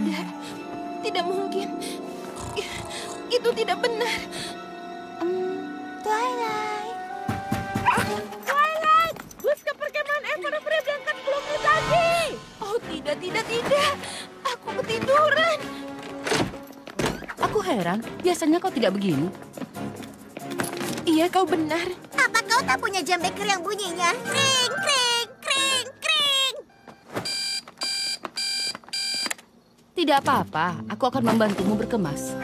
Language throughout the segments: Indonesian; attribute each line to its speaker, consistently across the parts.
Speaker 1: Tidak, tidak mungkin. Itu tidak benar.
Speaker 2: Twilight.
Speaker 3: Twilight! Bus ke perkemahan Everfree berangkat 10 menit lagi.
Speaker 1: Oh, tidak. Aku ketiduran.
Speaker 4: Aku heran, biasanya kau tidak begini.
Speaker 1: Iya, kau benar.
Speaker 2: Apa kau tak punya jam beker yang bunyinya? Kring, kring, kring, kring.
Speaker 4: Tidak apa-apa, aku akan membantumu berkemas.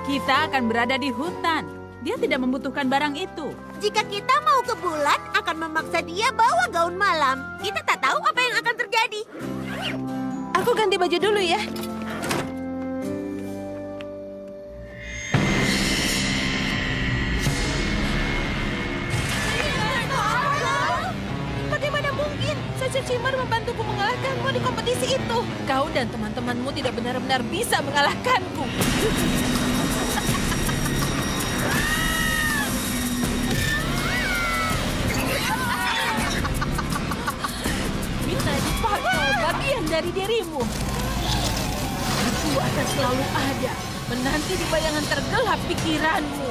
Speaker 3: Kita akan berada di hutan. Dia tidak membutuhkan barang itu.
Speaker 2: Jika kita mau ke bulan, akan memaksa dia bawa gaun malam. Kita tak tahu apa yang akan terjadi.
Speaker 1: Aku ganti baju dulu ya. Bagaimana mungkin? Saja Cimar membantuku mengalahkanmu di kompetisi itu. Kau dan teman-temanmu tidak benar-benar bisa mengalahkanku. Kita dipakai bagian dari dirimu. Aku akan selalu ada, menanti di bayangan tergelap pikiranmu.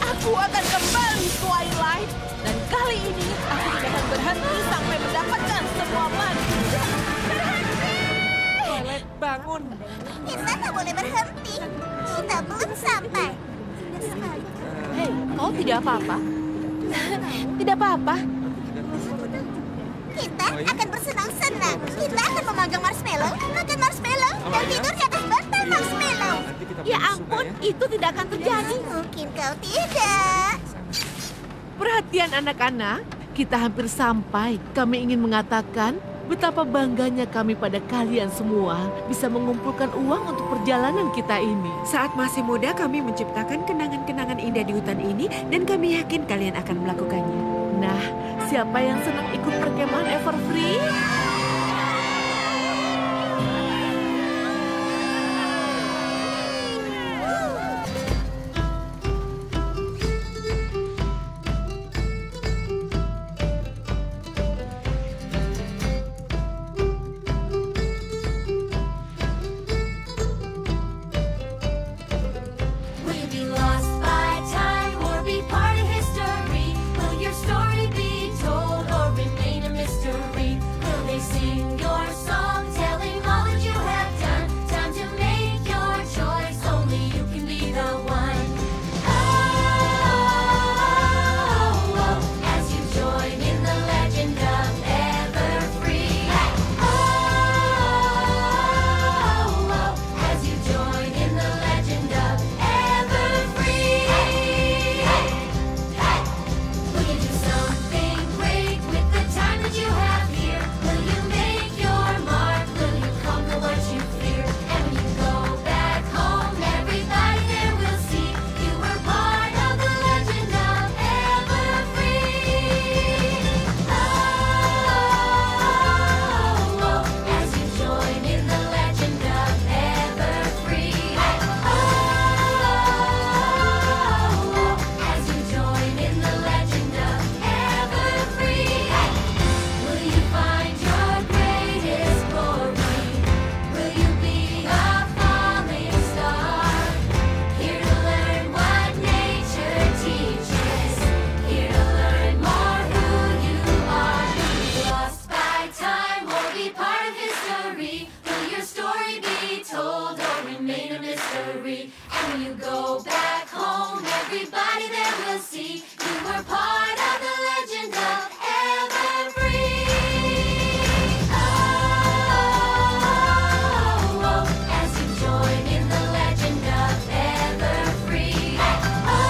Speaker 1: Aku akan kembali, Twilight. Dan kali ini, aku tidak akan berhenti sampai mendapatkan semua madu. Twilight, bangun.
Speaker 2: Kita tak boleh berhenti. Kita belum sampai.
Speaker 4: Hei, kau tidak apa-apa?
Speaker 1: Tidak apa-apa.
Speaker 2: Kita akan bersenang-senang. Kita akan memanggang marshmallow, makan marshmallow, dan tidur di atas bantal marshmallow.
Speaker 3: Ya ampun, itu tidak akan terjadi.
Speaker 2: Mungkin kau tidak.
Speaker 5: Perhatian anak-anak, kita hampir sampai. Kami ingin mengatakan betapa bangganya kami pada kalian semua bisa mengumpulkan uang untuk perjalanan kita ini.
Speaker 6: Saat masih muda, kami menciptakan kenangan-kenangan indah di hutan ini dan kami yakin kalian akan melakukannya.
Speaker 5: Nah, siapa yang senang ikut perkemahan Everfree?
Speaker 7: Will you be lost by time or be part of history? Will your story be told or remain a mystery? Will they sing your song telling all that you have done? Time to make your choice, only you can be the one. Oh, as you join in the legend of Everfree. Oh, as you join in the legend of Everfree. Will you do something great with the time that you have here? Will you make your mark? Will you conquer what you fear? And when you go back home, everybody there will see you were part of the legend of Everfree. Oh, as you join in the legend of Everfree. Oh, as you join in the legend of Everfree. Will you find your greatest glory? Will you be a falling star? Here to learn what nature teaches. Here to learn more who you are. Lost by time or be part of history? Will your story be told or remain a mystery? And when you go back home, everybody there will see you were part of the legend of Everfree. Oh, as you join in the legend of Everfree. Oh,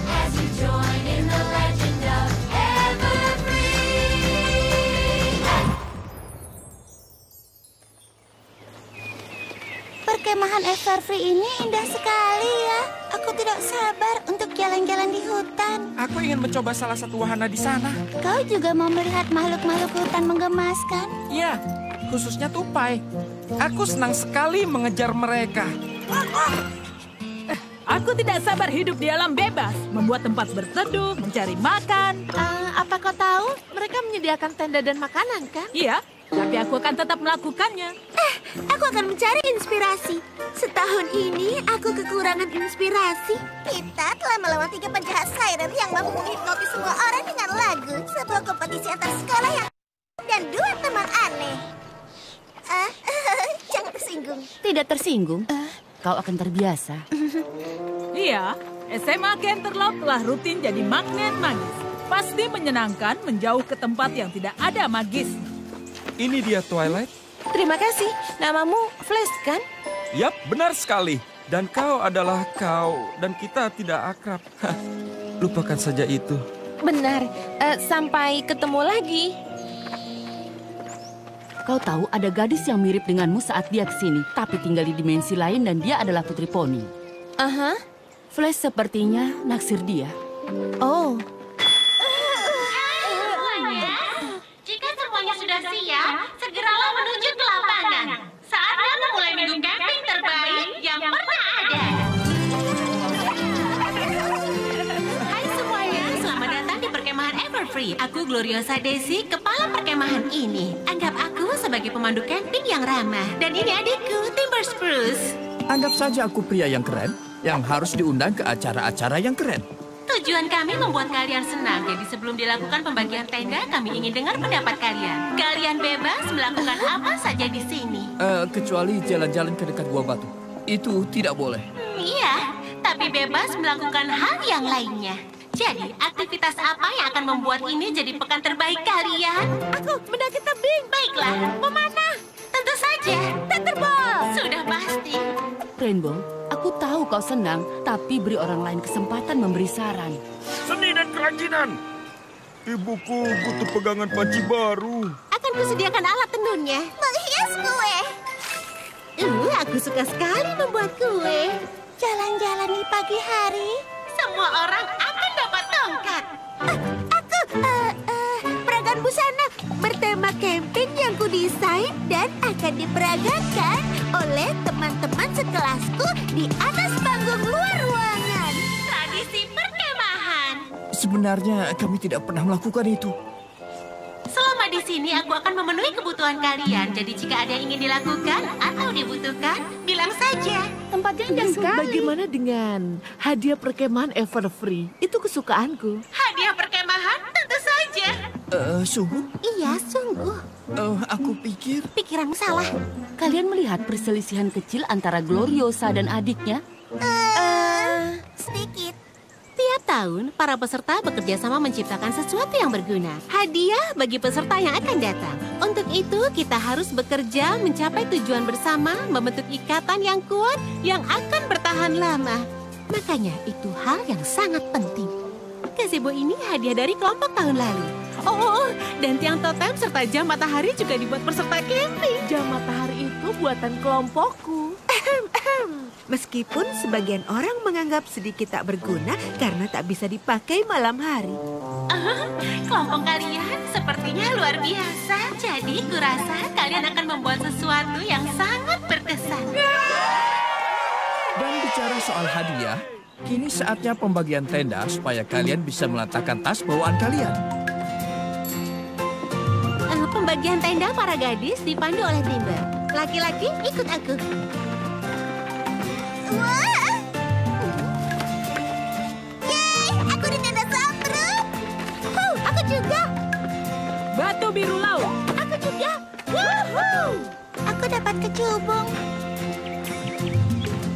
Speaker 7: as you join in the legend of Everfree.
Speaker 2: Perkemahan Everfree ini indah sekali ya. Aku tidak sabar untuk jalan-jalan di hutan.
Speaker 8: Aku ingin mencoba salah satu wahana di sana.
Speaker 2: Kau juga mau melihat makhluk-makhluk hutan menggemaskan?
Speaker 8: Ya, khususnya tupai. Aku senang sekali mengejar mereka.
Speaker 3: Aku tidak sabar hidup di alam bebas, membuat tempat berteduh, mencari makan.
Speaker 5: Apa kau tahu? Mereka menyediakan tenda dan makanan, kan?
Speaker 3: Iya, tapi aku akan tetap melakukannya.
Speaker 2: Aku akan mencari inspirasi. Setahun ini aku kekurangan inspirasi. Kita telah melawan 3 penjahat siren yang mampu menghipnotis semua orang dengan lagu. Sebuah kompetisi antar sekolah yang dan 2 teman aneh. Jangan tersinggung.
Speaker 4: Tidak tersinggung. Kau akan terbiasa.
Speaker 3: Iya, SMA Canterlot telah rutin jadi magnet magis. Pasti menyenangkan menjauh ke tempat yang tidak ada magis.
Speaker 8: Ini dia Twilight.
Speaker 1: Terima kasih. Namamu Flash, kan?
Speaker 8: Yap, benar sekali. Dan kau adalah kau, dan kita tidak akrab. Hah, lupakan saja itu.
Speaker 1: Benar. Sampai ketemu lagi.
Speaker 4: Kau tahu ada gadis yang mirip denganmu saat dia kesini, tapi tinggal di dimensi lain dan dia adalah Putri Poni.
Speaker 1: Aha.
Speaker 4: Flash sepertinya naksir dia.
Speaker 1: Oh.
Speaker 7: Jika semuanya sudah siap, segeralah menuju ke lapangan. Saatnya memulai minggu camping terbaik yang pernah ada. Hai semuanya, selamat datang di perkemahan Everfree. Aku Gloriosa Daisy, kepala perkemahan ini. Anggap aku sebagai pemandu camping yang ramah. Dan ini adikku, Timber Spruce.
Speaker 9: Anggap saja aku pria yang keren, yang harus diundang ke acara-acara yang keren.
Speaker 7: Tujuan kami membuat kalian senang. Jadi sebelum dilakukan pembagian tenda, kami ingin dengar pendapat kalian. Kalian bebas melakukan apa saja di sini.
Speaker 9: Kecuali jalan-jalan ke dekat gua batu. Itu tidak boleh.
Speaker 7: Iya, tapi bebas melakukan hal yang lainnya. Jadi, aktivitas apa yang akan membuat ini jadi pekan terbaik kalian? Aku mendaki tebing. Baiklah, memana? Tentu saja. Teterball. Sudah pasti.
Speaker 4: Rainbow, aku tahu kau senang, tapi beri orang lain kesempatan memberi saran.
Speaker 8: Seni dan kerajinan. Ibuku butuh pegangan panci baru.
Speaker 7: Akan kusediakan alat tenunnya.
Speaker 2: Menghias kue.
Speaker 7: Aku suka sekali membuat kue.
Speaker 2: Jalan-jalan di pagi hari.
Speaker 7: Semua orang akan dapat tongkat.
Speaker 2: Peragaan busana bertema camping yang kudesain dan akan diperagakan oleh teman-teman sekelasku di atas panggung luar ruangan.
Speaker 7: Tradisi perkemahan.
Speaker 9: Sebenarnya kami tidak pernah melakukan itu.
Speaker 7: Selama di sini aku akan memenuhi kebutuhan kalian. Jadi jika ada yang ingin dilakukan atau dibutuhkan, bilang saja.
Speaker 1: Tempatnya indah sekali.
Speaker 5: Bagaimana dengan hadiah perkemahan Everfree? Itu kesukaanku.
Speaker 7: Hadiah perkemahan tentu saja.
Speaker 9: Sungguh?
Speaker 2: Iya, sungguh.
Speaker 9: Aku pikir...
Speaker 2: Pikiranmu salah.
Speaker 4: Kalian melihat perselisihan kecil antara Gloriosa dan adiknya?
Speaker 2: Sedikit.
Speaker 7: Tiap tahun, para peserta bekerja sama menciptakan sesuatu yang berguna. Hadiah bagi peserta yang akan datang. Untuk itu, kita harus bekerja mencapai tujuan bersama, membentuk ikatan yang kuat yang akan bertahan lama. Makanya, itu hal yang sangat penting. Gazebo ini hadiah dari kelompok tahun lalu. Oh, dan tiang totem serta jam matahari juga dibuat peserta camping.
Speaker 5: Jam matahari itu buatan kelompokku.
Speaker 6: Meskipun sebagian orang menganggap sedikit tak berguna karena tak bisa dipakai malam hari.
Speaker 7: Kelompok kalian sepertinya luar biasa. Jadi kurasa kalian akan membuat sesuatu yang sangat berkesan.
Speaker 9: Dan bicara soal hadiah, kini saatnya pembagian tenda supaya kalian bisa meletakkan tas bawaan kalian.
Speaker 7: Pembagian tenda para gadis dipandu oleh Timber. Laki-laki ikut aku.
Speaker 2: Wah! Yeay, aku di tenda Samrut. Aku juga.
Speaker 3: Batu biru laut.
Speaker 2: Aku juga. Woohoo! Aku dapat kecubung.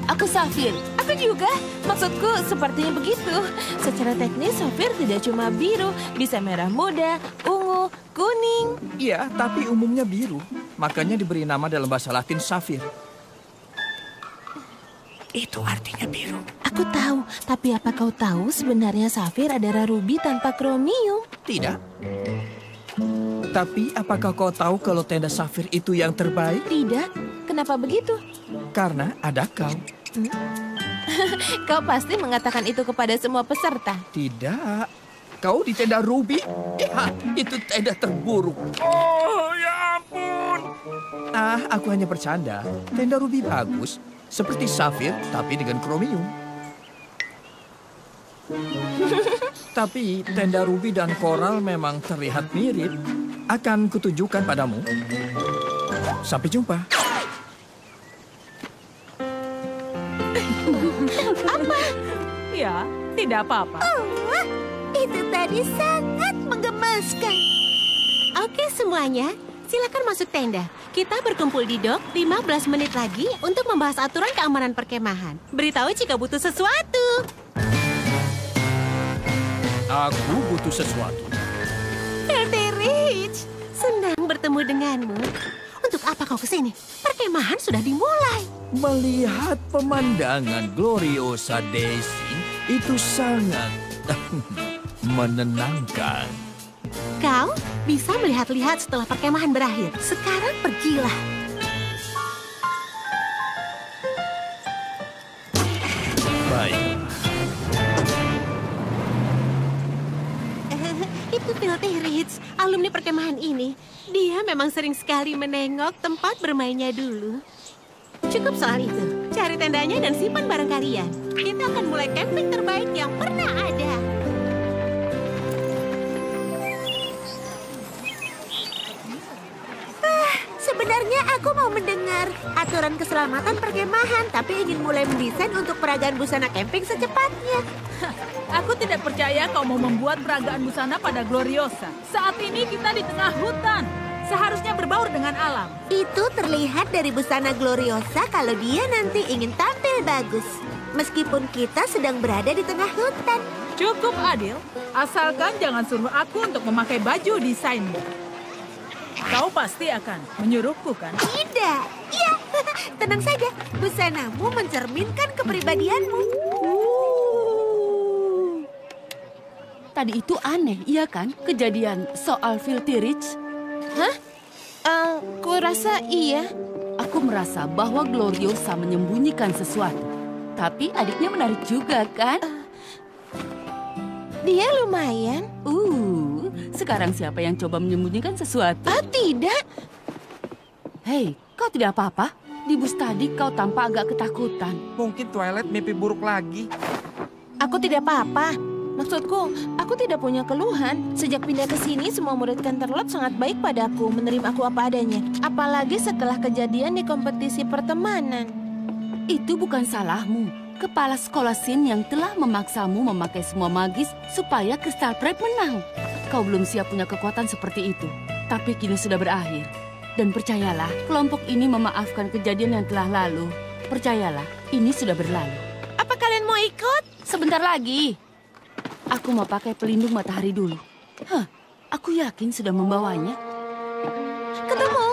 Speaker 1: Aku Safir. Aku juga. Maksudku sepertinya begitu. Secara teknis Safir tidak cuma biru, bisa merah muda, ungu, kuning.
Speaker 9: Iya, tapi umumnya biru. Makanya diberi nama dalam bahasa Latin safir. Itu artinya biru.
Speaker 1: Aku tahu, tapi apa kau tahu sebenarnya Safir adalah ruby tanpa kromium?
Speaker 9: Tidak. Tapi apakah kau tahu kalau tenda safir itu yang terbaik?
Speaker 1: Tidak. Kenapa begitu?
Speaker 9: Karena ada kau.
Speaker 1: Kau pasti mengatakan itu kepada semua peserta.
Speaker 9: Tidak. Kau di tenda ruby? Ya, itu tenda terburuk.
Speaker 8: Oh, ya ampun.
Speaker 9: Aku hanya bercanda. Tenda ruby bagus. Seperti safir, tapi dengan kromium. Tapi tenda Ruby dan Coral memang terlihat mirip. Akan kutunjukkan padamu. Sampai jumpa.
Speaker 3: Ya, tidak apa-apa.
Speaker 2: Wah, itu tadi sangat menggemaskan.
Speaker 10: Oke semuanya, silakan masuk tenda. Kita berkumpul di dok 15 menit lagi untuk membahas aturan keamanan perkemahan. Beritahu jika butuh sesuatu.
Speaker 9: Aku butuh sesuatu.
Speaker 10: Filthy Rich, senang bertemu denganmu. Untuk apa kau kesini? Perkemahan sudah dimulai.
Speaker 9: Melihat pemandangan Gloriosa Daisy itu sangat menenangkan.
Speaker 10: Kau bisa melihat-lihat setelah perkemahan berakhir. Sekarang pergilah.
Speaker 9: Baik.
Speaker 10: Itu Filthy Rich, alumni perkemahan ini. Dia memang sering sekali menengok tempat bermainnya dulu. Cukup soal itu. Cari tendanya dan simpan barang kalian. Kita akan mulai camping terbaik yang pernah ada.
Speaker 2: Sebenarnya aku mau mendengar aturan keselamatan perkemahan, tapi ingin mulai mendesain untuk peragaan busana camping secepatnya.
Speaker 3: Aku tidak percaya kau mau membuat peragaan busana pada Gloriosa. Saat ini kita di tengah hutan. Seharusnya berbaur dengan alam.
Speaker 2: Itu terlihat dari busana Gloriosa kalau dia nanti ingin tampil bagus. Meskipun kita sedang berada di tengah hutan.
Speaker 3: Cukup adil, asalkan jangan suruh aku untuk memakai baju desainmu. Kau pasti akan menyuruhku, kan?
Speaker 2: Tidak, iya. Tenang saja, busanamu mencerminkan kepribadianmu.
Speaker 4: Tadi itu aneh, iya kan? Kejadian soal Filthy Rich.
Speaker 10: Hah? Kurasa iya.
Speaker 4: Aku merasa bahwa Gloriosa menyembunyikan sesuatu. Tapi adiknya menarik juga, kan?
Speaker 10: Dia lumayan.
Speaker 4: Sekarang siapa yang coba menyembunyikan sesuatu?
Speaker 10: Tidak.
Speaker 4: Hei, kau tidak apa-apa? Di bus tadi kau tampak agak ketakutan.
Speaker 8: Mungkin Twilight mimpi buruk lagi.
Speaker 10: Aku tidak apa-apa. Maksudku, aku tidak punya keluhan. Sejak pindah ke sini, semua murid Canterlot sangat baik padaku, menerima aku apa adanya. Apalagi setelah kejadian di kompetisi pertemanan.
Speaker 4: Itu bukan salahmu. Kepala sekolah Sin yang telah memaksamu memakai semua magis supaya Crystal Prep menang. Kau belum siap punya kekuatan seperti itu. Tapi kini sudah berakhir. Dan percayalah, kelompok ini memaafkan kejadian yang telah lalu. Percayalah, ini sudah berlalu.
Speaker 10: Apa kalian mau ikut?
Speaker 4: Sebentar lagi. Aku mau pakai pelindung matahari dulu. Aku yakin sudah membawanya.
Speaker 10: Ketemu.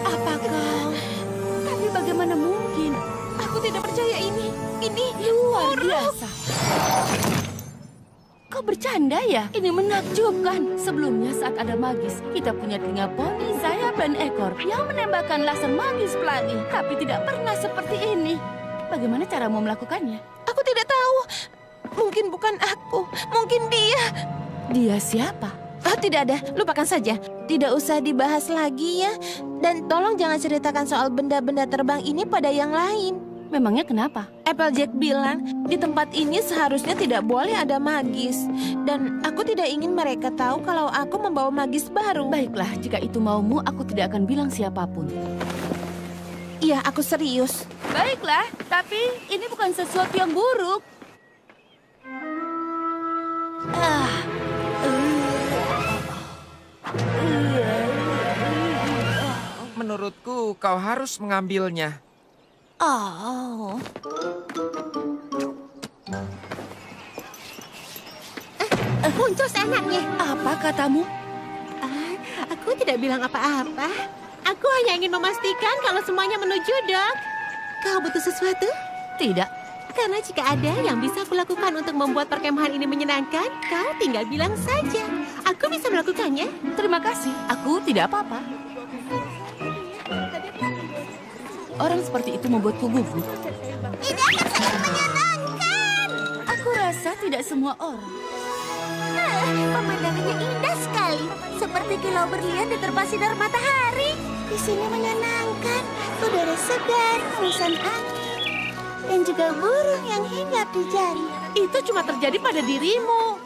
Speaker 4: Apa kau? Tapi bagaimana mungkin?
Speaker 10: Aku tidak percaya ini. Ini
Speaker 4: luar biasa. Kau bercanda ya? Ini menakjubkan. Sebelumnya saat ada magis, kita punya telinga poni, sayap, dan ekor yang menembakkan laser magis pelangi. Tapi tidak pernah seperti ini. Bagaimana caramu melakukannya?
Speaker 10: Aku tidak tahu. Mungkin bukan aku. Mungkin dia.
Speaker 4: Dia siapa?
Speaker 10: Tidak ada. Lupakan saja. Tidak usah dibahas lagi ya. Dan tolong jangan ceritakan soal benda-benda terbang ini pada yang lain.
Speaker 4: Memangnya kenapa?
Speaker 10: Applejack bilang, di tempat ini seharusnya tidak boleh ada magis. Dan aku tidak ingin mereka tahu kalau aku membawa magis baru.
Speaker 4: Baiklah, jika itu maumu, aku tidak akan bilang siapapun.
Speaker 10: Iya, aku serius.
Speaker 4: Baiklah, tapi ini bukan sesuatu yang buruk.
Speaker 8: Menurutku, kau harus mengambilnya.
Speaker 10: Muncul seenaknya.
Speaker 4: Apa katamu?
Speaker 10: Aku tidak bilang apa-apa. Aku hanya ingin memastikan kalau semuanya menuju, Dok. Kau butuh sesuatu?
Speaker 4: Tidak.
Speaker 10: Karena jika ada yang bisa aku lakukan untuk membuat perkemahan ini menyenangkan, kau tinggal bilang saja. Aku bisa melakukannya.
Speaker 4: Terima kasih. Aku tidak apa-apa. Orang seperti itu membuatku gugup.
Speaker 2: Ini akan sangat menyenangkan.
Speaker 4: Aku rasa tidak semua orang.
Speaker 2: Pemandangannya indah sekali. Seperti kilau pulau berlian di terbang sinar matahari. Di sini menyenangkan, udara segar, hembusan angin, dan juga burung yang hinggap di jari.
Speaker 10: Itu cuma terjadi pada dirimu.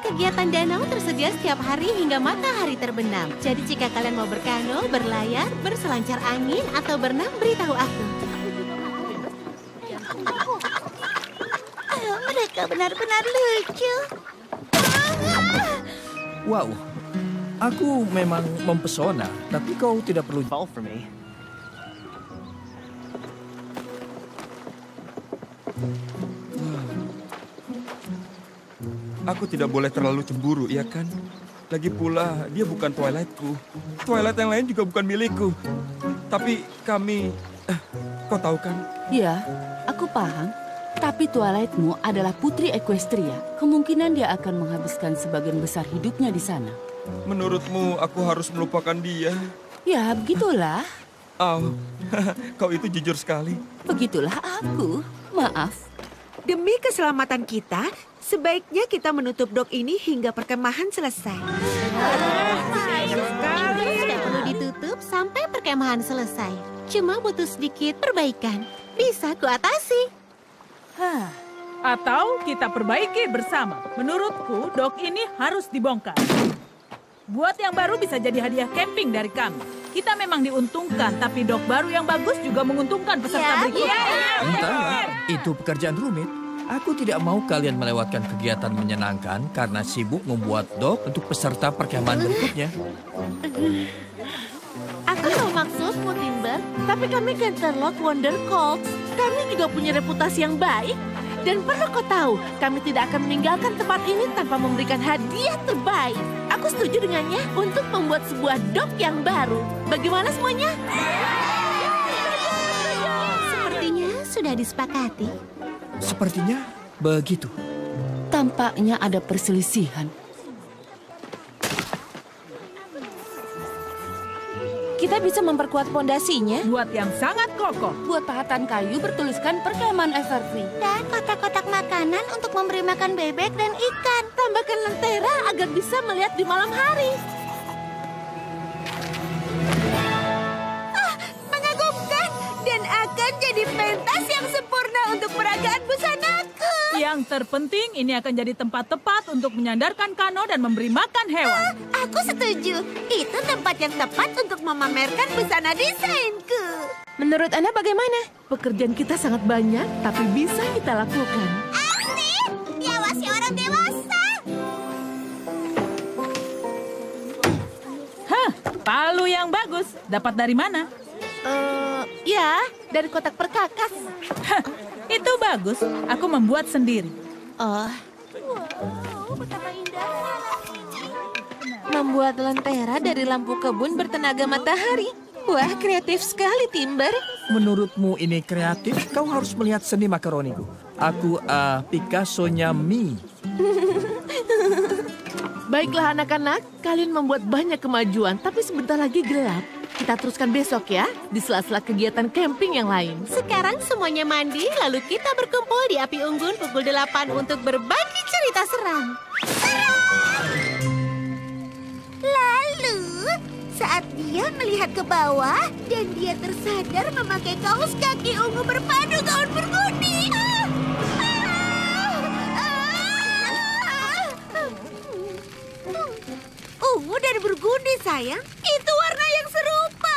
Speaker 10: Kegiatan danau tersedia setiap hari hingga matahari terbenam. Jadi jika kalian mau berkano, berlayar, berselancar angin, atau berenang, beritahu aku.
Speaker 2: Mereka benar-benar lucu.
Speaker 9: Wow, aku memang mempesona, tapi kau tidak perlu
Speaker 11: Fall for me.
Speaker 8: Aku tidak boleh terlalu cemburu, ya kan? Lagi pula, dia bukan Twilightku. Twilight yang lain juga bukan milikku. Tapi kami... kau tahu kan?
Speaker 4: Ya, aku paham. Tapi Twilightmu adalah putri Equestria. Kemungkinan dia akan menghabiskan sebagian besar hidupnya di sana.
Speaker 8: Menurutmu aku harus melupakan dia?
Speaker 4: Ya, begitulah.
Speaker 8: Oh, kau itu jujur sekali.
Speaker 4: Begitulah aku. Maaf.
Speaker 6: Demi keselamatan kita, sebaiknya kita menutup dok ini hingga perkemahan selesai.
Speaker 10: Tidak perlu ditutup sampai perkemahan selesai. Cuma butuh sedikit perbaikan. Bisa kuatasi.
Speaker 3: Atau kita perbaiki bersama. Menurutku, dok ini harus dibongkar. Buat yang baru bisa jadi hadiah camping dari kami. Kita memang diuntungkan, tapi dok baru yang bagus juga menguntungkan peserta berikutnya.
Speaker 9: Entahlah, itu pekerjaan rumit. Aku tidak mau kalian melewatkan kegiatan menyenangkan karena sibuk membuat dok untuk peserta perkemahan berikutnya.
Speaker 5: Aku tahu maksudmu, Timber. Tapi kami Canterlot Wonder Colts. Kami juga punya reputasi yang baik. Dan perlu kau tahu, kami tidak akan meninggalkan tempat ini tanpa memberikan hadiah terbaik. Aku setuju dengannya untuk membuat sebuah dok yang baru. Bagaimana semuanya?
Speaker 10: Sepertinya sudah disepakati.
Speaker 9: Sepertinya begitu.
Speaker 4: Tampaknya ada perselisihan.
Speaker 1: Kita bisa memperkuat pondasinya.
Speaker 3: Buat yang sangat kokoh.
Speaker 4: Buat pahatan kayu bertuliskan perkemahan Everfree.
Speaker 2: Dan kotak-kotak makanan untuk memberi makan bebek dan ikan.
Speaker 5: Tambahkan lentera agar bisa melihat di malam hari.
Speaker 2: Mengagumkan dan akan jadi pentas yang sempurna untuk peragaan busanaku.
Speaker 3: Yang terpenting, ini akan jadi tempat tepat untuk menyandarkan kano dan memberi makan hewan.
Speaker 2: Aku setuju. Itu tempat yang tepat untuk memamerkan busana desainku.
Speaker 1: Menurut Anda bagaimana?
Speaker 5: Pekerjaan kita sangat banyak, tapi bisa kita lakukan.
Speaker 2: Asik! Diawasi orang dewasa.
Speaker 3: Palu yang bagus. Dapat dari mana?
Speaker 5: Ya, dari kotak perkakas.
Speaker 3: Itu bagus. Aku membuat sendiri.
Speaker 1: Oh,
Speaker 2: Betapa indahnya.
Speaker 1: membuat lentera dari lampu kebun bertenaga matahari. Wah, kreatif sekali, Timber.
Speaker 9: Menurutmu ini kreatif? Kau harus melihat seni makaroniku. Aku Picasso-nya Mi.
Speaker 5: Baiklah anak-anak, kalian membuat banyak kemajuan, tapi sebentar lagi gelap. Kita teruskan besok ya, di sela-sela kegiatan camping yang lain.
Speaker 10: Sekarang semuanya mandi, lalu kita berkumpul di api unggun pukul 8 untuk berbagi cerita seram.
Speaker 2: Lalu, saat dia melihat ke bawah dan dia tersadar memakai kaos kaki ungu berpadu gaun bergundi. Ungu dan bergundi, sayang. Itu warna yang serupa.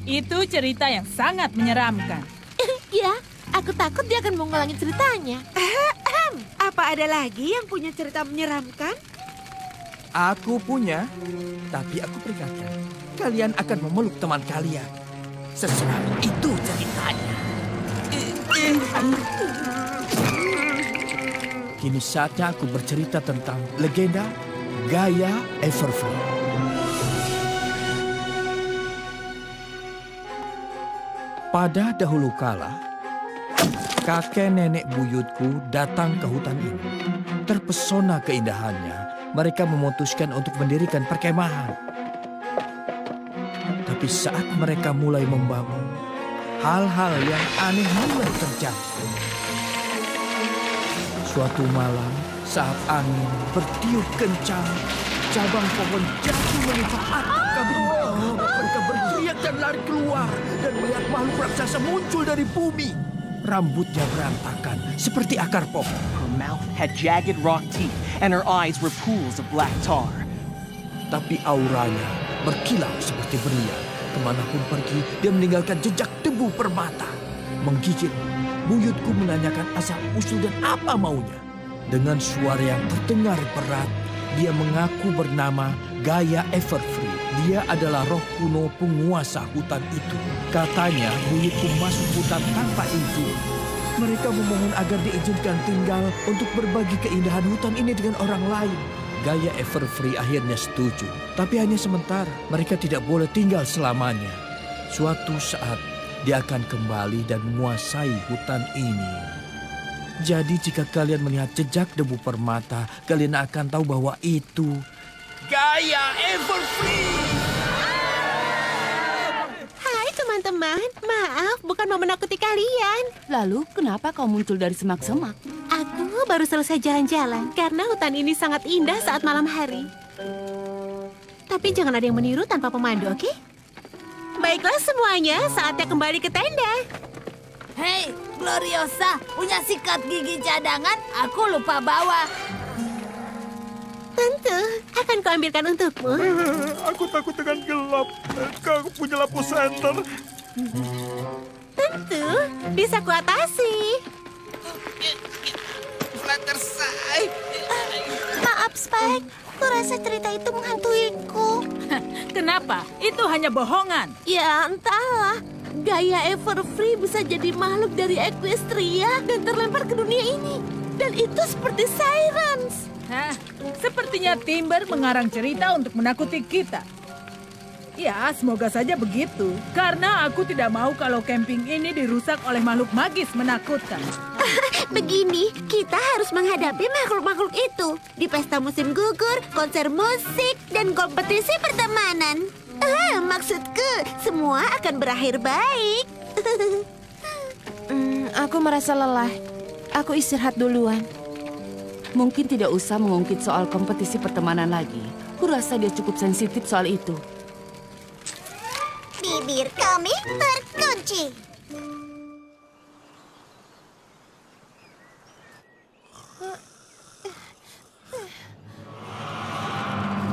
Speaker 3: Itu cerita yang sangat menyeramkan.
Speaker 5: Ya, aku takut dia akan mengulangi ceritanya.
Speaker 6: Apa ada lagi yang punya cerita menyeramkan?
Speaker 9: Aku punya, tapi aku peringatkan. Kalian akan memeluk teman kalian. Seseram itu ceritanya. Kini saatnya aku bercerita tentang legenda Gaia Everfree. Pada dahulu kala, kakek nenek buyutku datang ke hutan ini. Terpesona keindahannya, mereka memutuskan untuk mendirikan perkemahan. Tapi saat mereka mulai membangun, hal-hal yang aneh mulai terjadi. Suatu malam, saat angin bertiup kencang, cabang pohon jatuh menimpa atap kabin. Mereka berteriak dan lari keluar dan melihat makhluk raksasa muncul dari bumi. Rambutnya berantakan seperti akar pohon.
Speaker 11: Her mouth had jagged rock teeth, and her eyes were pools of black tar.
Speaker 9: Tapi auranya berkilau seperti berlian. Kemanapun pergi, dia meninggalkan jejak debu permata. Menggigit, buyutku menanyakan asal-usul dan apa maunya. Dengan suara yang terdengar berat, dia mengaku bernama Gaia Everfree. Dia adalah roh kuno penguasa hutan itu. Katanya buyutku masuk hutan tanpa izin. Mereka memohon agar diizinkan tinggal untuk berbagi keindahan hutan ini dengan orang lain. Gaia Everfree akhirnya setuju, tapi hanya sementara. Mereka tidak boleh tinggal selamanya. Suatu saat, dia akan kembali dan menguasai hutan ini. Jadi jika kalian melihat jejak debu permata, kalian akan tahu bahwa itu Gaia Everfree.
Speaker 10: Hai teman-teman, maaf bukan mau menakuti kalian.
Speaker 4: Lalu, kenapa kau muncul dari semak-semak?
Speaker 10: Aku baru selesai jalan-jalan karena hutan ini sangat indah saat malam hari. Tapi jangan ada yang meniru tanpa pemandu, oke? Baiklah semuanya, saatnya kembali ke tenda.
Speaker 1: Hei, Gloriosa, punya sikat gigi cadangan? Aku lupa bawa.
Speaker 10: Tentu, akan kuambilkan untukmu.
Speaker 8: Aku takut dengan gelap. Kau punya lampu senter.
Speaker 10: Tentu, bisa kuatasi.
Speaker 2: Maaf, Spike. Kurasa cerita itu menghantuiku.
Speaker 3: Kenapa? Itu hanya bohongan.
Speaker 5: Ya, entahlah. Gaia Everfree bisa jadi makhluk dari Equestria dan terlempar ke dunia ini. Dan itu seperti sirens.
Speaker 3: Hah, sepertinya Timber mengarang cerita untuk menakuti kita. Ya, semoga saja begitu. Karena aku tidak mau kalau camping ini dirusak oleh makhluk magis menakutkan.
Speaker 2: Begini, kita harus menghadapi makhluk-makhluk itu. Di pesta musim gugur, konser musik, dan kompetisi pertemanan. Maksudku, semua akan berakhir baik.
Speaker 4: Aku merasa lelah. Aku istirahat duluan. Mungkin tidak usah mengungkit soal kompetisi pertemanan lagi. Kurasa dia cukup sensitif soal itu.
Speaker 2: Bibir kami terkunci.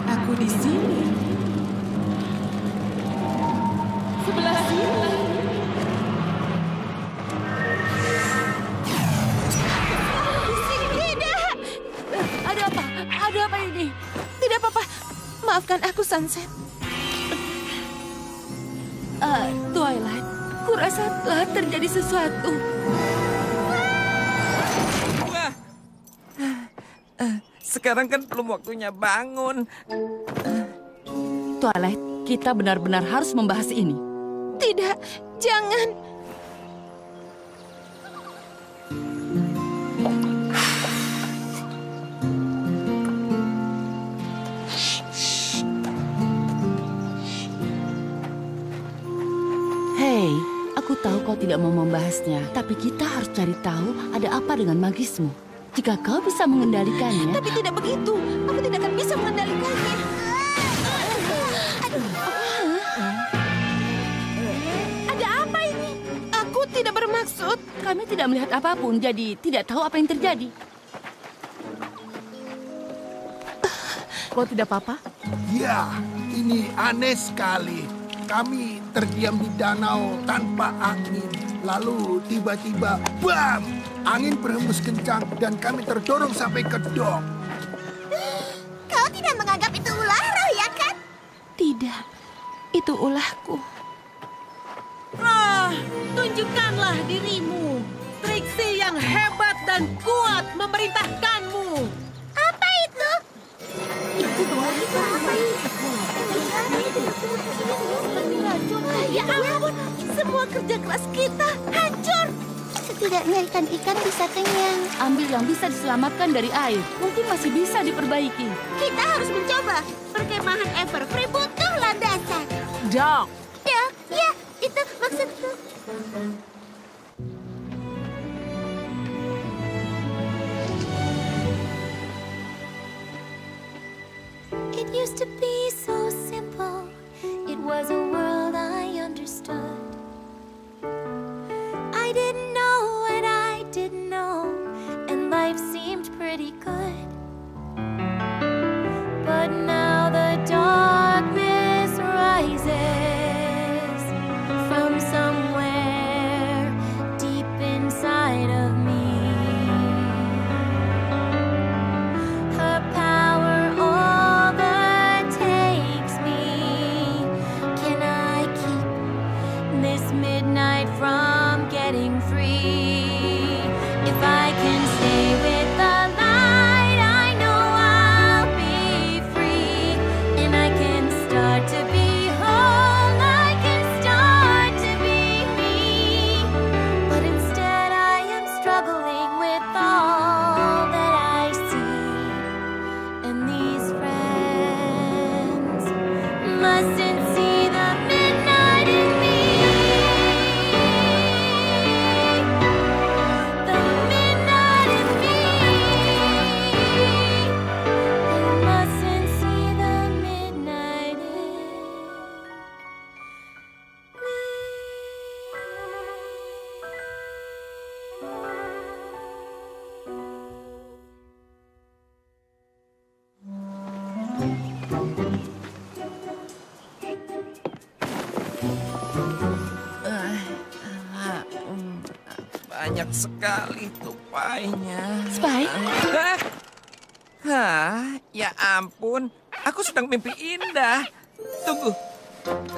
Speaker 5: Aku di sini. Sebelah sini.
Speaker 2: Tidak!
Speaker 5: Ada apa? Ada apa ini? Tidak apa-apa. Maafkan aku, Sunset. Twilight, kurasa telah terjadi sesuatu.
Speaker 12: Sekarang kan belum waktunya bangun.
Speaker 4: Twilight, kita benar-benar harus membahas ini.
Speaker 5: Tidak, jangan.
Speaker 4: Hei, aku tahu kau tidak mau membahasnya, tapi kita harus cari tahu ada apa dengan magismu. Jika kau bisa mengendalikannya...
Speaker 5: Tapi tidak begitu. Aku tidak akan bisa mengendalikannya. Ada apa ini? Aku tidak bermaksud.
Speaker 4: Kami tidak melihat apapun, jadi tidak tahu apa yang terjadi.
Speaker 5: Kau tidak apa-apa?
Speaker 13: Ya, ini aneh sekali. Kami terdiam di danau tanpa angin. Lalu tiba-tiba, bam! Angin berhembus kencang dan kami terdorong sampai ke dok.
Speaker 2: Kau tidak menganggap itu ulah roh, ya kan?
Speaker 5: Tidak, itu ulahku.
Speaker 10: Tunjukkanlah dirimu. Trixie yang hebat dan kuat memerintahkanmu.
Speaker 2: Apa itu?
Speaker 5: Ya ampun, semua kerja keras kita hancur.
Speaker 2: Setidaknya ikan-ikan bisa kenyang.
Speaker 4: Ambil yang bisa diselamatkan dari air. Mungkin masih bisa diperbaiki.
Speaker 2: Kita harus mencoba. Perkemahan Everfree butuh landasan.
Speaker 3: Doc,
Speaker 2: Ya, itu maksudku.
Speaker 7: pretty good. But now the darkness rises from somewhere deep inside of me. Her power overtakes me. Can I keep this midnight from getting free? If I can stay with the light, I know I'll be free. And I can start to be whole, I can start to be me. But instead I am struggling with all that I see. And these friends mustn't see the midnight in me. The midnight in me. They mustn't see the midnight in me.
Speaker 12: Banyak sekali tupainya.
Speaker 10: Spike?
Speaker 12: Hah? Ya ampun, aku sedang mimpi indah. Tunggu,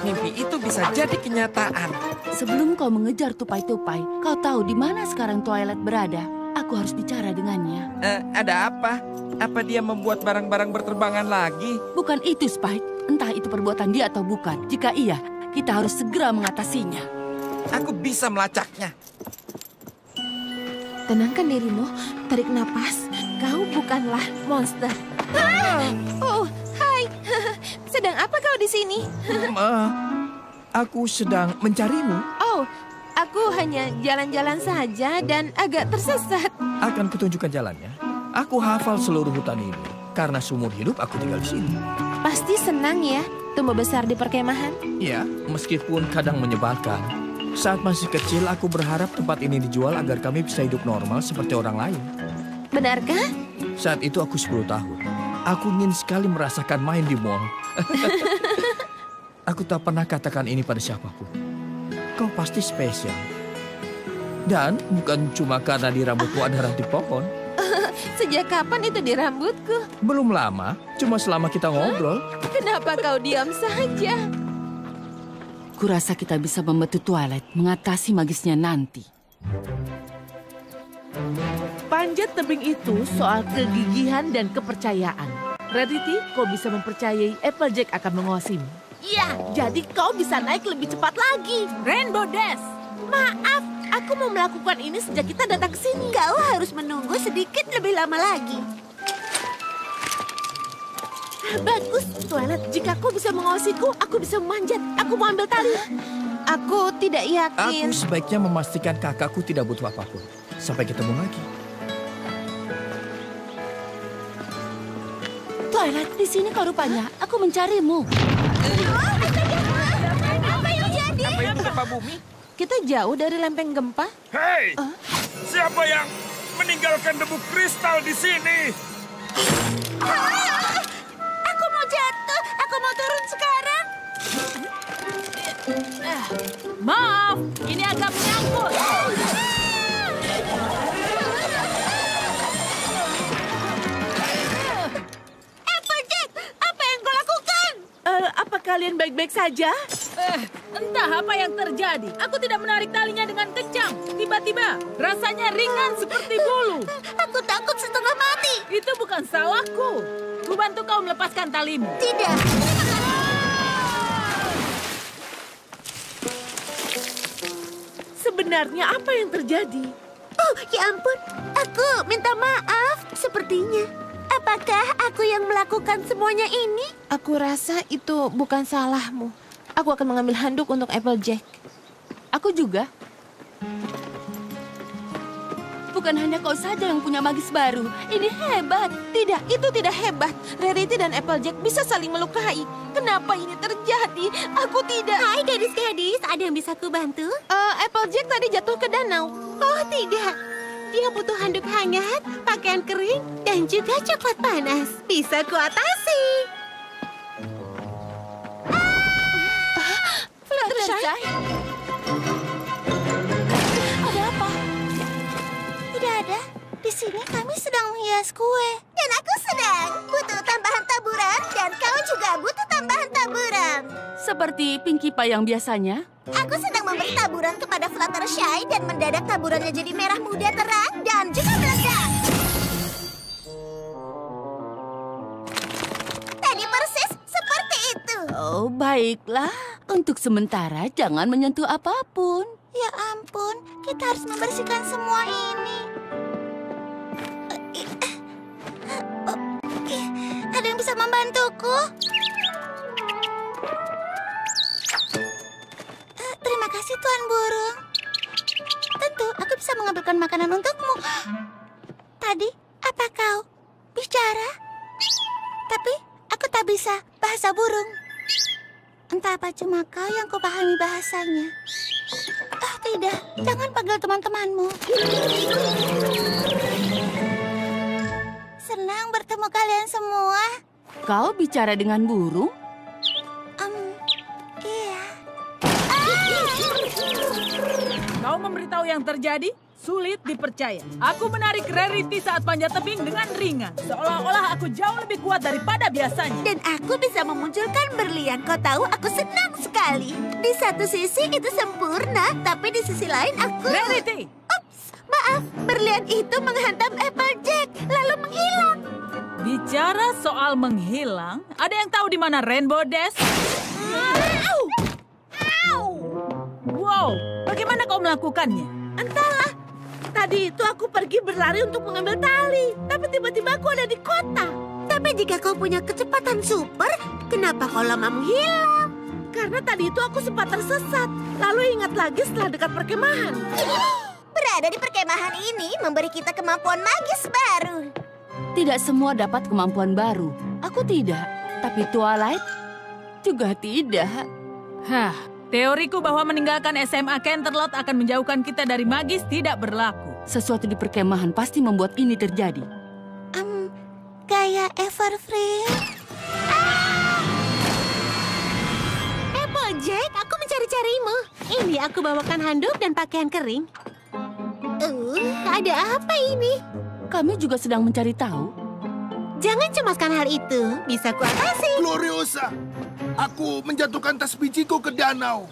Speaker 12: mimpi itu bisa jadi kenyataan.
Speaker 4: Sebelum kau mengejar tupai-tupai, kau tahu di mana sekarang Twilight berada. Aku harus bicara dengannya.
Speaker 12: Ada apa? Apa dia membuat barang-barang berterbangan lagi?
Speaker 4: Bukan itu, Spike. Entah itu perbuatan dia atau bukan. Jika iya, kita harus segera mengatasinya.
Speaker 12: Aku bisa melacaknya.
Speaker 10: Tenangkan dirimu, tarik napas. Kau bukanlah monster. Oh, hai. Sedang apa kau di sini?
Speaker 9: Aku sedang mencarimu.
Speaker 10: Oh, aku hanya jalan-jalan saja dan agak tersesat.
Speaker 9: Akan kutunjukkan jalannya. Aku hafal seluruh hutan ini. Karena seumur hidup aku tinggal di sini.
Speaker 10: Pasti senang ya tumbuh besar di perkemahan.
Speaker 9: Ya, meskipun kadang menyebalkan. Saat masih kecil, aku berharap tempat ini dijual agar kami bisa hidup normal seperti orang lain.
Speaker 10: Benarkah?
Speaker 9: Saat itu aku 10 tahun. Aku ingin sekali merasakan main di mall. Aku tak pernah katakan ini pada siapapun. Kau pasti spesial. Dan bukan cuma karena di rambutku ada ranting pohon.
Speaker 10: Sejak kapan itu di rambutku?
Speaker 9: Belum lama, cuma selama kita ngobrol.
Speaker 10: Kenapa kau diam saja?
Speaker 4: Kurasa kita bisa membantu Twilight mengatasi magisnya nanti.
Speaker 5: Panjat tebing itu soal kegigihan dan kepercayaan. Rarity, kau bisa mempercayai Applejack akan mengawasimu.
Speaker 1: Iya,
Speaker 5: Jadi kau bisa naik lebih cepat lagi.
Speaker 3: Rainbow Dash.
Speaker 10: Maaf, aku mau melakukan ini sejak kita datang ke sini.
Speaker 2: Kau harus menunggu sedikit lebih lama lagi.
Speaker 10: Bagus, Twilight. Jika kau bisa mengawasiku, aku bisa memanjat. Aku mau ambil tali. Aku tidak yakin.
Speaker 9: Aku sebaiknya memastikan kakakku tidak butuh apapun. Sampai ketemu lagi.
Speaker 4: Twilight, di sini kau rupanya. Aku mencarimu.
Speaker 2: Apa yang jadi?
Speaker 12: Apa itu gempa bumi?
Speaker 10: Kita jauh dari lempeng gempa.
Speaker 8: Hei, siapa yang meninggalkan debu kristal di sini?
Speaker 2: Aku mau jatuh. Aku mau turun sekarang.
Speaker 3: Maaf, ini agak menyangkut.
Speaker 2: Applejack, apa yang kau lakukan?
Speaker 5: Apa kalian baik-baik saja?
Speaker 3: Entah apa yang terjadi. Aku tidak menarik talinya dengan kencang. Tiba-tiba, rasanya ringan seperti bulu.
Speaker 2: Aku takut setengah mati.
Speaker 3: Itu bukan salahku. Ku bantu kau melepaskan talimu.
Speaker 2: Tidak.
Speaker 5: Sebenarnya apa yang terjadi?
Speaker 2: Oh, ya ampun. Aku minta maaf. Sepertinya. Apakah aku yang melakukan semuanya ini?
Speaker 10: Aku rasa itu bukan salahmu. Aku akan mengambil handuk untuk Applejack.
Speaker 4: Aku juga. Bukan hanya kau saja yang punya magis baru. Ini hebat.
Speaker 10: Tidak, itu tidak hebat. Rarity dan Applejack bisa saling melukai. Kenapa ini terjadi? Aku tidak.
Speaker 2: Hai gadis-gadis, ada yang bisa ku bantu?
Speaker 10: Applejack tadi jatuh ke danau.
Speaker 2: Oh tidak.
Speaker 10: Dia butuh handuk hangat, pakaian kering, dan juga coklat panas. Bisa kuatasi.
Speaker 4: Fluttershy? Ada apa?
Speaker 2: Tidak ada. Di sini kami sedang menghias kue. Dan aku sedang butuh tambahan taburan dan kau juga butuh tambahan taburan.
Speaker 4: Seperti Pinkie Pie yang biasanya?
Speaker 2: Aku sedang memberi taburan kepada Fluttershy dan mendadak taburannya jadi merah muda terang dan juga meledak. Tadi persis seperti itu.
Speaker 4: Oh, baiklah. Untuk sementara jangan menyentuh apapun.
Speaker 2: Ya ampun, kita harus membersihkan semua ini. Ada yang bisa membantuku? Terima kasih, Tuan Burung. Tentu, aku bisa mengambilkan makanan untukmu. Tadi, apa kau bicara? Tapi, aku tak bisa bahasa burung. Entah apa cuma kau yang kau pahami bahasanya. Oh, tidak. Jangan panggil teman-temanmu. Senang bertemu kalian semua.
Speaker 4: Kau bicara dengan burung?
Speaker 2: Iya.
Speaker 3: Kau memberitahu yang terjadi? Sulit dipercaya. Aku menarik Rarity saat panjat tebing dengan ringan. Seolah-olah aku jauh lebih kuat daripada biasanya.
Speaker 2: Dan aku bisa memunculkan berlian. Kau tahu, aku senang sekali. Di satu sisi itu sempurna, tapi di sisi lain aku...
Speaker 3: Rarity!
Speaker 2: Ups, maaf. Berlian itu menghantam Applejack, lalu menghilang.
Speaker 3: Bicara soal menghilang, ada yang tahu di mana Rainbow Dash? Wow, bagaimana kau melakukannya?
Speaker 5: Entahlah. Tadi itu aku pergi berlari untuk mengambil tali, tapi tiba-tiba aku ada di kota.
Speaker 2: Tapi jika kau punya kecepatan super, kenapa kau lama menghilang?
Speaker 5: Karena tadi itu aku sempat tersesat, lalu ingat lagi setelah dekat perkemahan.
Speaker 2: Berada di perkemahan ini memberi kita kemampuan magis baru.
Speaker 4: Tidak semua dapat kemampuan baru. Aku tidak, tapi Twilight juga tidak.
Speaker 3: Hah, teoriku bahwa meninggalkan SMA Canterlot akan menjauhkan kita dari magis tidak berlaku.
Speaker 4: Sesuatu di perkemahan pasti membuat ini terjadi.
Speaker 2: Kayak Everfree.
Speaker 10: Applejack, aku mencari-carimu. Ini aku bawakan handuk dan pakaian kering. Ada apa ini?
Speaker 4: Kami juga sedang mencari tahu.
Speaker 10: Jangan cemaskan hal itu. Bisa kuatasi.
Speaker 13: Gloriosa, aku menjatuhkan tas bijiku ke danau.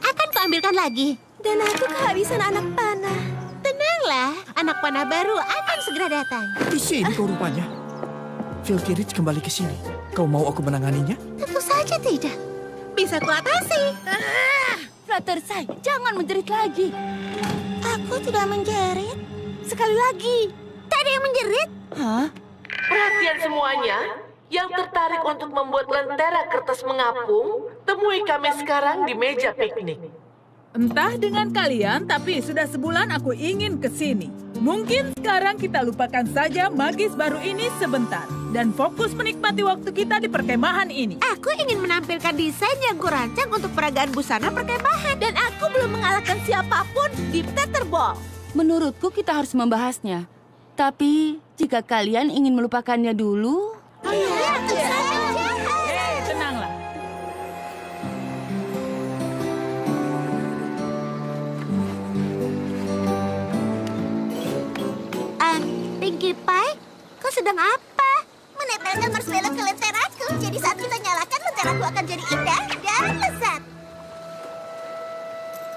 Speaker 10: Akan kuambilkan lagi.
Speaker 2: Dan aku kehabisan anak panah.
Speaker 10: Tenanglah, anak panah baru akan segera datang.
Speaker 9: Di sini kau rupanya. Filthy Rich kembali ke sini. Kau mau aku menanganinya?
Speaker 10: Tentu saja tidak. Bisa kuatasi.
Speaker 4: Fluttershy, jangan menjerit lagi.
Speaker 2: Aku tidak menjerit. Sekali lagi. Tadi yang menjerit.
Speaker 4: Hah?
Speaker 5: Perhatian semuanya, yang tertarik untuk membuat lentera kertas mengapung, temui kami sekarang di meja piknik.
Speaker 3: Entah dengan kalian, tapi sudah sebulan aku ingin ke sini. Mungkin sekarang kita lupakan saja magis baru ini sebentar. Dan fokus menikmati waktu kita di perkemahan ini.
Speaker 6: Aku ingin menampilkan desain yang kurancang untuk peragaan busana perkemahan. Dan aku belum mengalahkan siapapun di Tetherball.
Speaker 4: Menurutku kita harus membahasnya. Tapi jika kalian ingin melupakannya dulu...
Speaker 3: Hei, tenanglah.
Speaker 2: Pinkie Pie, kau sedang apa? Menempelkan marshmallow ke lenteraku. Jadi saat kita nyalakan, lenteraku akan jadi indah dan lezat.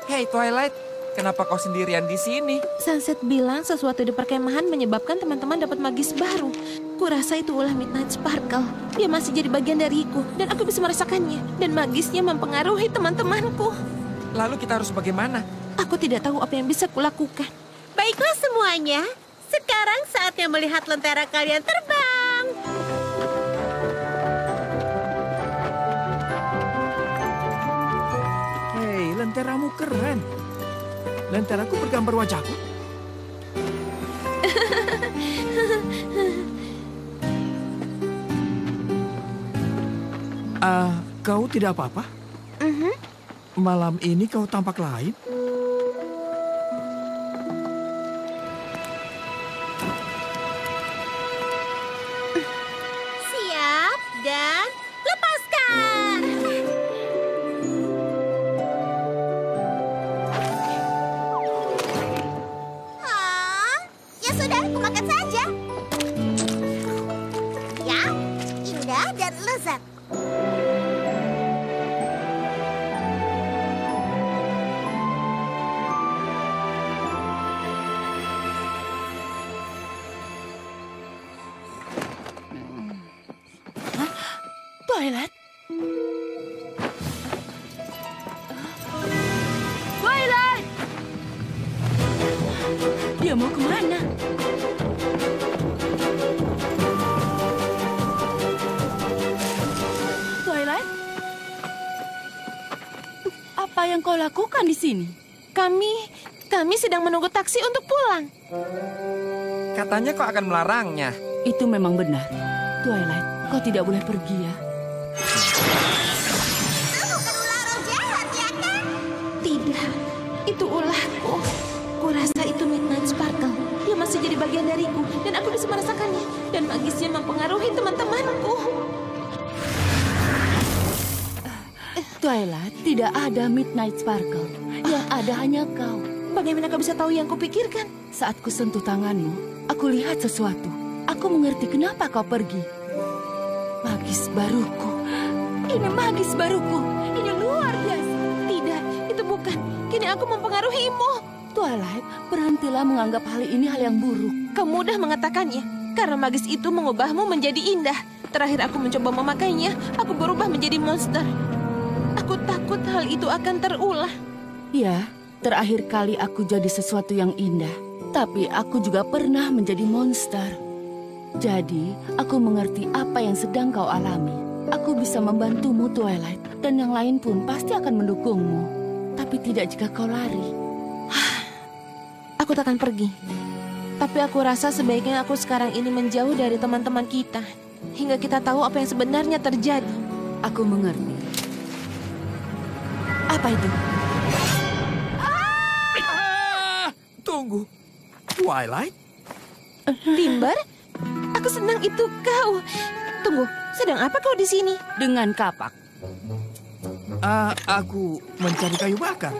Speaker 12: Hei Twilight, kenapa kau sendirian di sini?
Speaker 1: Sunset bilang sesuatu di perkemahan menyebabkan teman-teman dapat magis baru. Kurasa itu ulah Midnight Sparkle. Dia masih jadi bagian dariku, dan aku bisa merasakannya. Dan magisnya mempengaruhi teman-temanku.
Speaker 12: Lalu kita harus bagaimana?
Speaker 1: Aku tidak tahu apa yang bisa kulakukan.
Speaker 10: Baiklah semuanya. Sekarang saatnya melihat lentera kalian terbang.
Speaker 9: Hei, lenteramu keren. Lenteraku bergambar wajahku. Kau tidak apa-apa? Malam ini kau tampak lain.
Speaker 2: Sudah, kumakan saja. Ya, indah dan lezat.
Speaker 4: Twilight? Twilight! Dia mau kemana? Twilight? Apa yang kau lakukan di sini?
Speaker 10: Kami sedang menunggu taksi untuk pulang.
Speaker 12: Katanya kau akan melarangnya.
Speaker 4: Itu memang benar. Twilight, kau tidak boleh pergi ya.
Speaker 2: Bukan ular roh jahat, ya kan?
Speaker 10: Tidak, itu ulahku. Kurasa itu Midnight Sparkle. Dia masih jadi bagian dariku, dan aku bisa merasakannya. Dan magisnya mempengaruhi teman-temanku.
Speaker 4: Twilight, tidak ada Midnight Sparkle. Yang ada hanya kau.
Speaker 10: Bagaimana kau bisa tahu yang kupikirkan?
Speaker 4: Saat ku sentuh tanganmu, aku lihat sesuatu. Aku mengerti kenapa kau pergi. Magis baruku. Ini magis baruku. Ini luar biasa.
Speaker 10: Tidak, itu bukan. Kini aku mempengaruhimu.
Speaker 4: Twilight, berhentilah menganggap hal ini hal yang buruk.
Speaker 10: Kau mudah mengatakannya. Karena magis itu mengubahmu menjadi indah. Terakhir aku mencoba memakainya, aku berubah menjadi monster. Aku takut hal itu akan terulah.
Speaker 4: Ya, terakhir kali aku jadi sesuatu yang indah. Tapi aku juga pernah menjadi monster. Jadi, aku mengerti apa yang sedang kau alami. Aku bisa membantumu, Twilight. Dan yang lain pun pasti akan mendukungmu. Tapi tidak jika kau lari.
Speaker 10: Aku tak akan pergi. Tapi aku rasa sebaiknya aku sekarang ini menjauh dari teman-teman kita. Hingga kita tahu apa yang sebenarnya terjadi.
Speaker 4: Aku mengerti. Apa itu?
Speaker 9: Tunggu. Twilight?
Speaker 10: Timber? Aku senang itu kau. Tunggu, sedang apa kau di sini?
Speaker 4: Dengan kapak.
Speaker 9: Aku mencari kayu bakar.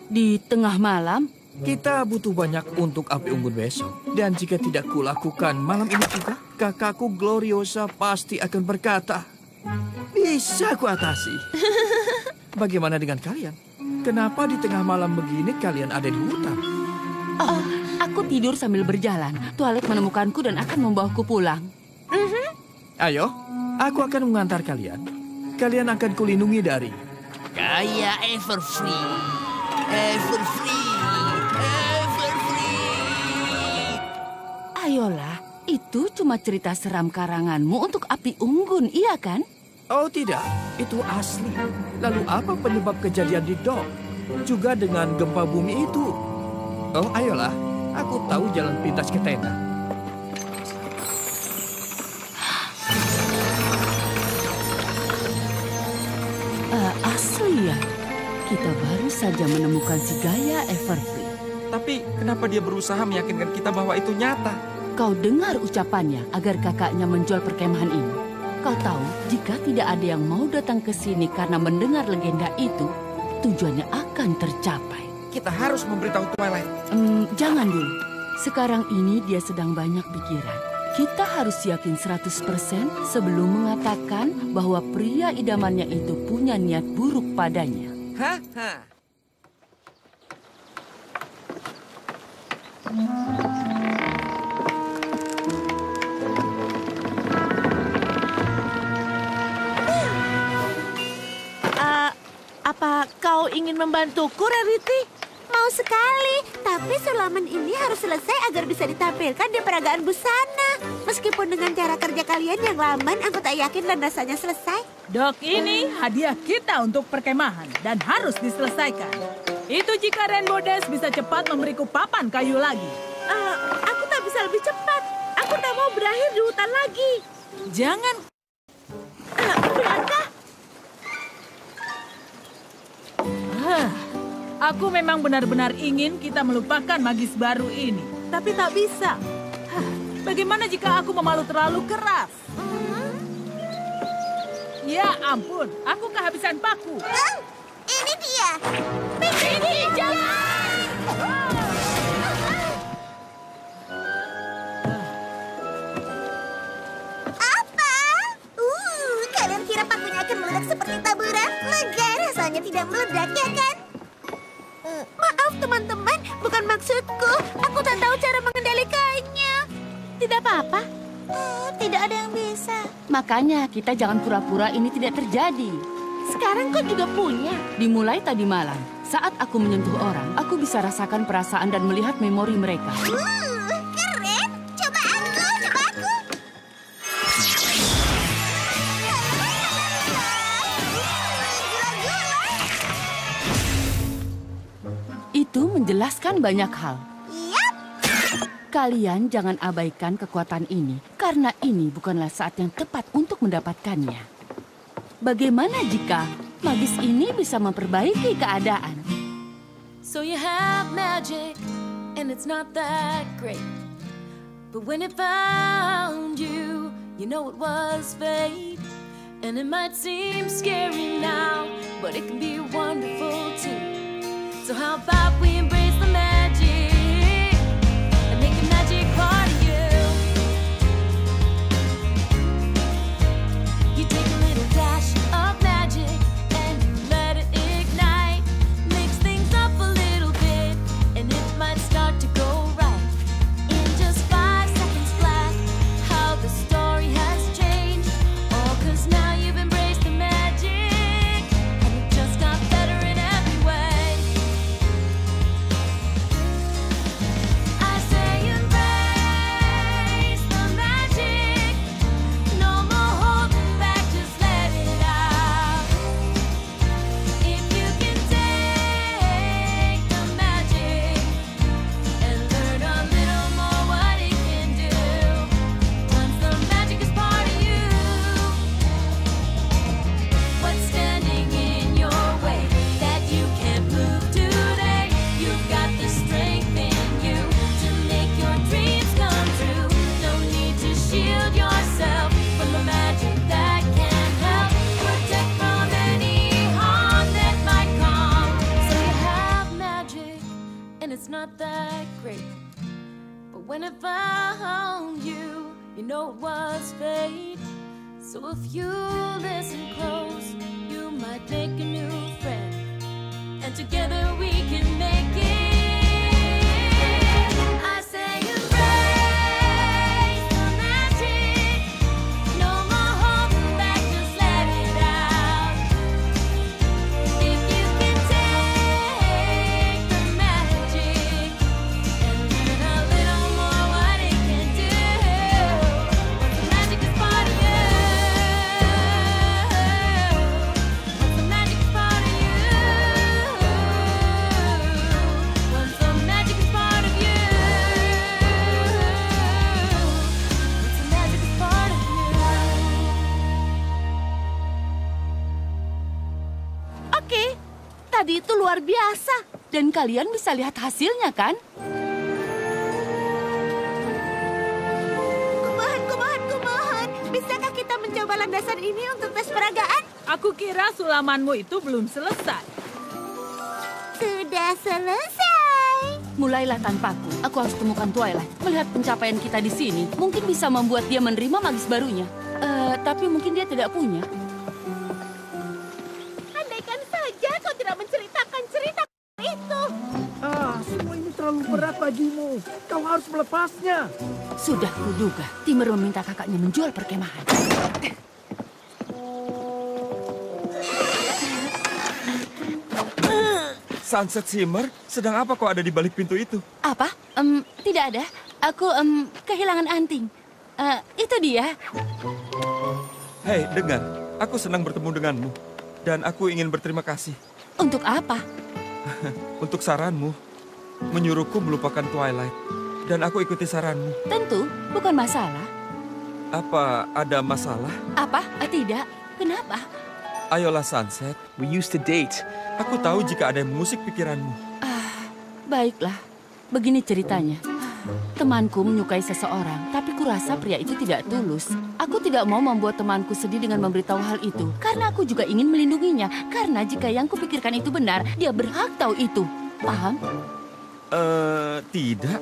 Speaker 4: Di tengah malam?
Speaker 9: Kita butuh banyak untuk api unggun besok. Dan jika tidak kulakukan malam ini juga, kakakku Gloriosa pasti akan berkata, bisa kuatasi. Bagaimana dengan kalian? Kenapa di tengah malam begini kalian ada di hutan?
Speaker 4: Oh, aku tidur sambil berjalan. Twilight menemukanku dan akan membawaku pulang.
Speaker 9: Ayo, aku akan mengantar kalian. Kalian akan kulindungi dari
Speaker 14: Kaya Everfree. Everfree.
Speaker 4: Ayolah, itu cuma cerita seram karanganmu untuk api unggun, iya kan?
Speaker 9: Oh tidak, itu asli. Lalu apa penyebab kejadian di Dock? Juga dengan gempa bumi itu. Oh ayolah, aku tahu jalan pintas ke tenda.
Speaker 4: Asli ya, kita baru saja menemukan si Gaia Everfree.
Speaker 12: Tapi kenapa dia berusaha meyakinkan kita bahwa itu nyata?
Speaker 4: Kau dengar ucapannya agar kakaknya menjual perkemahan ini. Kau tahu, jika tidak ada yang mau datang ke sini karena mendengar legenda itu, tujuannya akan tercapai.
Speaker 12: Kita harus memberitahu Twilight.
Speaker 4: Jangan dulu. Sekarang ini dia sedang banyak pikiran. Kita harus yakin 100% sebelum mengatakan bahwa pria idamannya itu punya niat buruk padanya.
Speaker 6: Apa kau ingin membantuku, Rarity?
Speaker 2: Mau sekali, tapi sulaman ini harus selesai agar bisa ditampilkan di peragaan busana. Meskipun dengan cara kerja kalian yang lamban, aku tak yakin dan rasanya selesai.
Speaker 3: Dock ini hadiah kita untuk perkemahan dan harus diselesaikan. Itu jika Rainbow Dash bisa cepat memberiku papan kayu lagi.
Speaker 6: Aku tak bisa lebih cepat. Aku tak mau berakhir di hutan lagi.
Speaker 3: Jangan.
Speaker 6: Benarkah?
Speaker 3: Aku memang benar-benar ingin kita melupakan magis baru ini. Tapi tak bisa. Bagaimana jika aku memalu terlalu keras? Ya ampun, aku kehabisan paku.
Speaker 2: Ini dia.
Speaker 3: Ini jangan!
Speaker 2: tidak meledak, ya kan?
Speaker 6: Maaf teman-teman, bukan maksudku. Aku tak tahu cara mengendalikannya. Tidak apa-apa.
Speaker 2: Tidak ada yang bisa.
Speaker 4: Makanya kita jangan pura-pura ini tidak terjadi.
Speaker 6: Sekarang kau juga punya.
Speaker 4: Dimulai tadi malam, saat aku menyentuh orang, aku bisa rasakan perasaan dan melihat memori mereka.
Speaker 2: Keren. Coba aku.
Speaker 4: Itu menjelaskan banyak hal.
Speaker 2: Yap.
Speaker 4: Kalian jangan abaikan kekuatan ini, karena ini bukanlah saat yang tepat untuk mendapatkannya. Bagaimana jika magis ini bisa memperbaiki keadaan?
Speaker 7: So you have magic, and it's not that great. But when it found you, you know it was fate. And it might seem scary now, but it can be wonderful too. So how about we embrace the magic and make the magic part of you? You take a little dash of magic and you let it ignite. Mix things up a little bit and it might start to go right. In just 5 seconds flat, how the story has changed. All 'cause now you've embraced the magic and it just got better in every way. I say embrace the magic. No more holding back, just let it out. If you can take the magic and learn a little more what it can do, once the magic is part of you, what's standing in your way that you can't move today? You've got the strength in you to make your dreams come true. No need to shield yourself from the magic that can help protect from any harm that might come. So you have magic, and it's not that great. But when it found you, you know it was fate. So if you listen close, you might make a new friend. And together we can make it. I say embrace the magic. No more holding back, just let it out. If you can take the magic and learn a little more what it can do, once the magic is part of you, once the magic is part of you, once the magic is part of you, once the magic is part of you.
Speaker 6: Oke, tadi itu luar biasa.
Speaker 4: Dan kalian bisa lihat hasilnya kan?
Speaker 6: Kumohon. Bisakah kita mencoba landasan ini untuk tes peragaan?
Speaker 3: Aku kira sulamanmu itu belum selesai.
Speaker 2: Sudah selesai.
Speaker 4: Mulailah tanpaku. Aku harus temukan Twilight. Melihat pencapaian kita di sini, mungkin bisa membuat dia menerima magis barunya. Tapi mungkin dia tidak punya.
Speaker 6: Andaikan saja kau tidak menceritakan cerita itu.
Speaker 9: Semua ini terlalu berat bagimu. Kau harus melepasnya.
Speaker 4: Sudah kuduga, Timur meminta kakaknya menjual perkemahan.
Speaker 8: Sunset Shimmer, sedang apa kau ada di balik pintu itu?
Speaker 4: Apa? Tidak ada. Aku kehilangan anting. Itu dia.
Speaker 8: Hei, dengar. Aku senang bertemu denganmu. Dan aku ingin berterima kasih.
Speaker 4: Untuk apa?
Speaker 8: Untuk saranmu. Menyuruhku melupakan Twilight. Dan aku ikuti saranmu.
Speaker 4: Tentu, bukan masalah.
Speaker 8: Apa ada masalah?
Speaker 4: Apa? Tidak. Kenapa?
Speaker 8: Ayolah Sunset.
Speaker 11: We used to date.
Speaker 8: Aku tahu jika ada yang mengusik pikiranmu.
Speaker 4: Baiklah. Begini ceritanya. Temanku menyukai seseorang, tapi kurasa pria itu tidak tulus. Aku tidak mau membuat temanku sedih dengan memberitahu hal itu. Karena aku juga ingin melindunginya. Karena jika yang kupikirkan itu benar, dia berhak tahu itu. Paham?
Speaker 8: Tidak.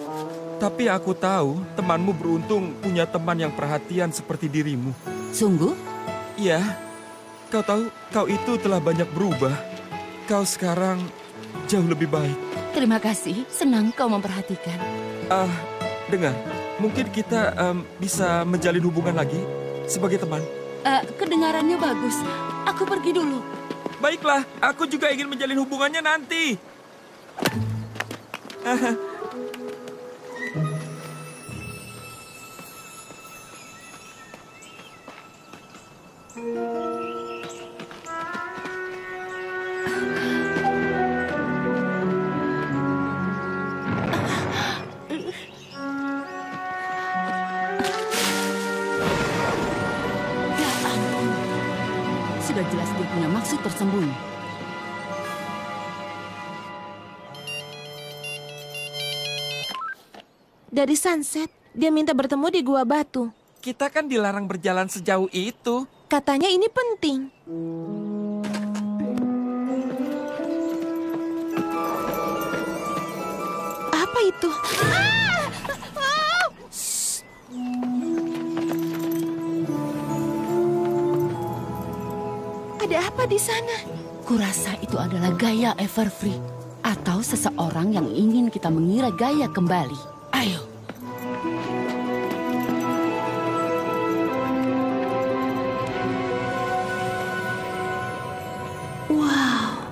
Speaker 8: Tapi aku tahu temanmu beruntung punya teman yang perhatian seperti dirimu.
Speaker 4: Sungguh?
Speaker 8: Iya. Kau tahu, kau itu telah banyak berubah. kau sekarang jauh lebih baik.
Speaker 4: Terima kasih, senang kau memperhatikan.
Speaker 8: Dengar, mungkin kita bisa menjalin hubungan lagi sebagai teman.
Speaker 4: Kedengarannya bagus. Aku pergi dulu.
Speaker 8: Baiklah, aku juga ingin menjalin hubungannya nanti.
Speaker 4: Sudah jelas dia punya maksud tersembunyi.
Speaker 6: Dari Sunset, dia minta bertemu di Gua Batu.
Speaker 12: Kita kan dilarang berjalan sejauh itu.
Speaker 6: Katanya ini penting. Apa itu? Ada apa di sana?
Speaker 4: Kurasa itu adalah Gaia Everfree. Atau seseorang yang ingin kita mengira Gaia kembali. Ayo.
Speaker 6: Wow,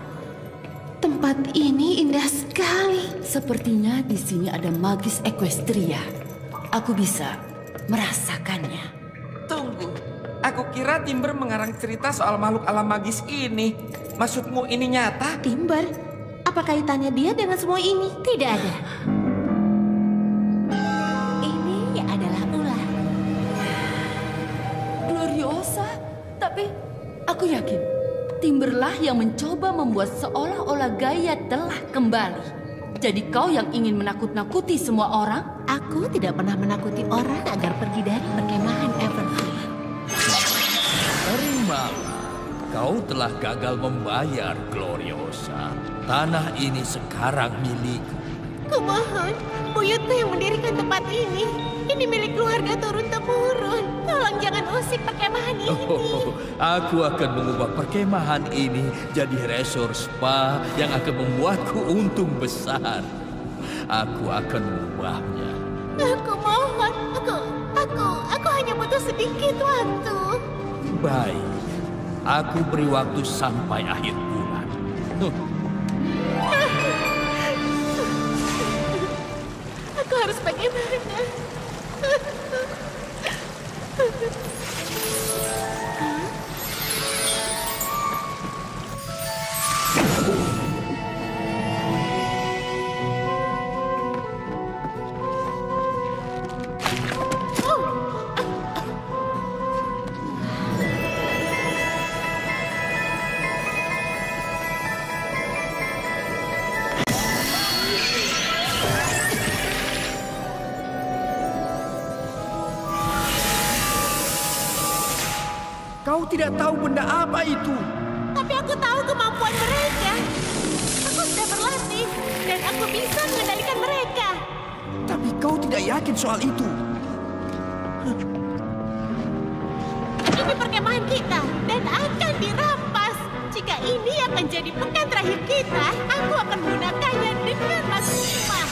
Speaker 6: tempat ini indah sekali.
Speaker 4: Sepertinya di sini ada magis Equestria. Aku bisa merasakannya.
Speaker 12: Tunggu, aku kira Timber mengarang cerita soal makhluk alam magis ini. Maksudmu ini nyata?
Speaker 6: Timber? Apa kaitannya dia dengan semua ini?
Speaker 10: Tidak ada. Ini adalah ular.
Speaker 4: Gloriosa, tapi aku yakin Timberlah yang mencoba membuat seolah-olah Gaia telah kembali. Jadi kau yang ingin menakut-nakuti semua orang?
Speaker 10: Aku tidak pernah menakuti orang agar pergi dari perkemahan Everfree.
Speaker 9: Terimalah. Kau telah gagal membayar, Gloriosa. Tanah ini sekarang milikku.
Speaker 10: Kumohon, buyutku yang mendirikan tempat ini. Ini milik keluarga turun-temurun. Tolong jangan usik perkemahan ini.
Speaker 9: Aku akan mengubah perkemahan ini jadi resort spa yang akan membuatku untung besar. Aku akan mengubahnya.
Speaker 10: Aku mohon, aku hanya butuh sedikit waktu.
Speaker 9: Baik, aku beri waktu sampai akhir bulan.
Speaker 10: Aku harus bagaimana?
Speaker 9: Kau tidak tahu benda apa itu.
Speaker 10: Tapi aku tahu kemampuan mereka. Aku sudah berlatih dan aku bisa mengendalikan mereka.
Speaker 9: Tapi kau tidak yakin soal itu.
Speaker 10: Ini perkemahan kita dan akan dirampas. Jika ini akan jadi pekan terakhir kita, aku akan menggunakannya dengan maksimal.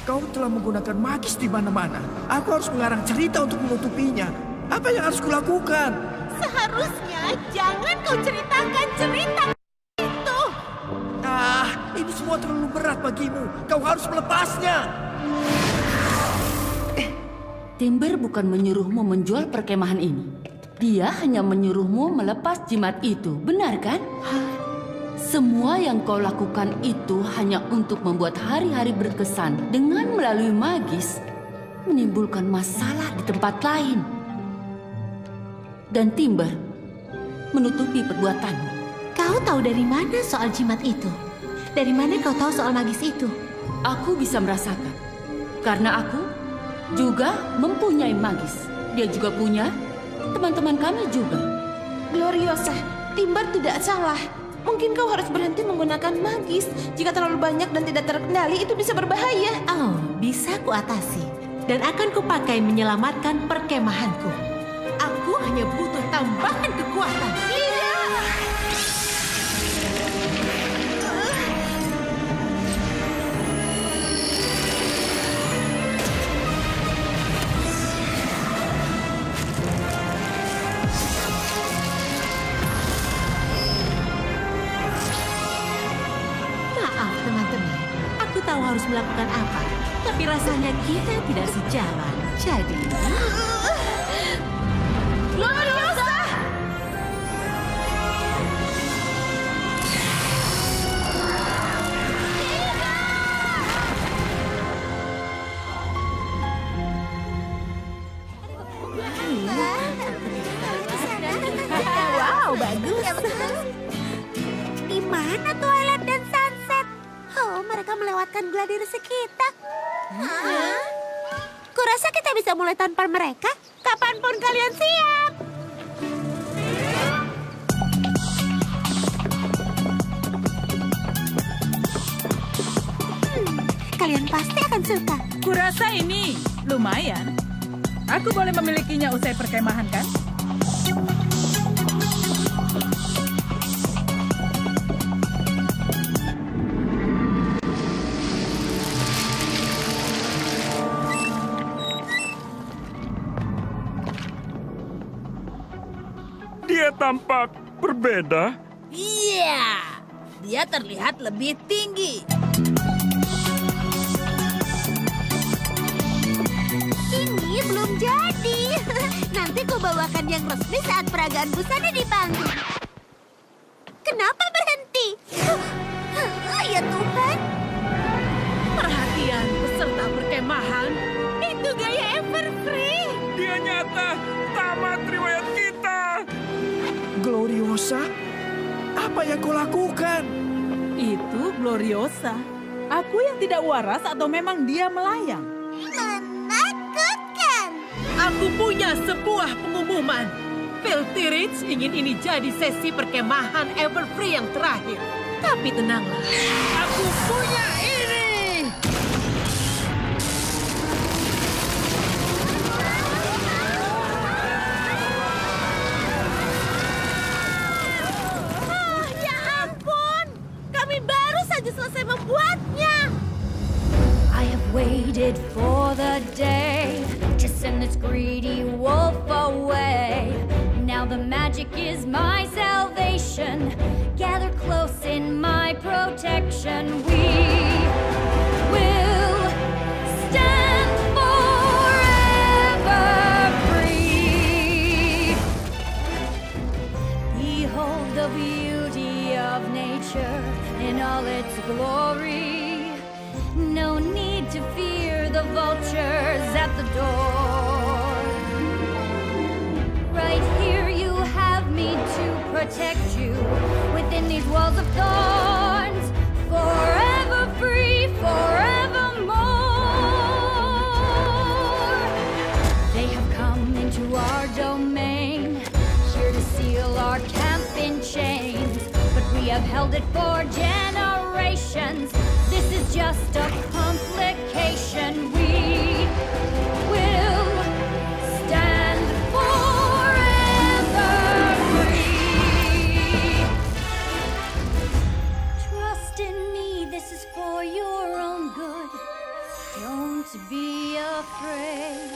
Speaker 9: Kau telah menggunakan magis di mana-mana. Aku harus mengarang cerita untuk menutupinya. Apa yang harus kulakukan?
Speaker 10: Seharusnya jangan kau ceritakan cerita itu.
Speaker 9: Ini semua terlalu berat bagimu. Kau harus melepasnya.
Speaker 4: Timber bukan menyuruhmu menjual perkemahan ini. Dia hanya menyuruhmu melepas jimat itu, benar kan? Semua yang kau lakukan itu hanya untuk membuat hari-hari berkesan dengan melalui magis menimbulkan masalah di tempat lain. Dan Timber menutupi perbuatanmu.
Speaker 10: Kau tahu dari mana soal jimat itu? Dari mana kau tahu soal magis itu?
Speaker 4: Aku bisa merasakan. Karena aku juga mempunyai magis. Dia juga punya. Teman-teman kami juga.
Speaker 6: Gloriosa, Timber tidak salah. Mungkin kau harus berhenti menggunakan magis. Jika terlalu banyak dan tidak terkendali, itu bisa berbahaya.
Speaker 10: Oh, bisa kuatasi. Dan akan kupakai menyelamatkan perkemahanku. Aku hanya butuh tambahan kekuatan. Maaf teman-teman, aku tahu harus melakukan apa. Tapi rasanya kita tidak sejalan. Jadi...
Speaker 6: Gloriosa!
Speaker 2: Wow, bagus. Di mana Twilight dan Sunset? Oh, mereka melewatkan gladiresik kita. Kurasa kita bisa mulai tanpa mereka. Kapanpun kalian siap. Kalian pasti akan suka.
Speaker 3: Kurasa ini lumayan. Aku boleh memilikinya usai perkemahan, kan?
Speaker 8: Dia tampak berbeda.
Speaker 1: Iya, dia terlihat lebih tinggi.
Speaker 2: Ini belum jadi. Nanti ku bawakan yang resmi saat peragaan busana di panggung. Kenapa berhenti? Ya Tuhan.
Speaker 5: Perhatian peserta perkemahan. Itu gaya Everfree.
Speaker 8: Dia nyata. Tamat riwayat kita.
Speaker 9: Gloriosa, apa yang kau lakukan?
Speaker 3: Itu Gloriosa. Aku yang tidak waras atau memang dia melayang?
Speaker 2: Menakutkan.
Speaker 10: Aku punya sebuah pengumuman. Filthy Ridge ingin ini jadi sesi perkemahan Everfree yang terakhir. Tapi tenanglah, aku punya ini!
Speaker 6: Ya ampun, kami baru saja selesai membuatnya.
Speaker 7: I have waited for the day to send this greedy wolf away. Now the magic is my salvation. Gather close in my protection. We will stand forever free. Behold the beauty of nature in all its glory. No need to fear the vultures at the door. Right here you have me to protect you within these walls of thorns. Forever free, forevermore. They have come into our domain, here to seal our camp in chains. But we have held it for generations. This is just a complication. We will stand forever free. Trust in me, this is for your own good. Don't be afraid.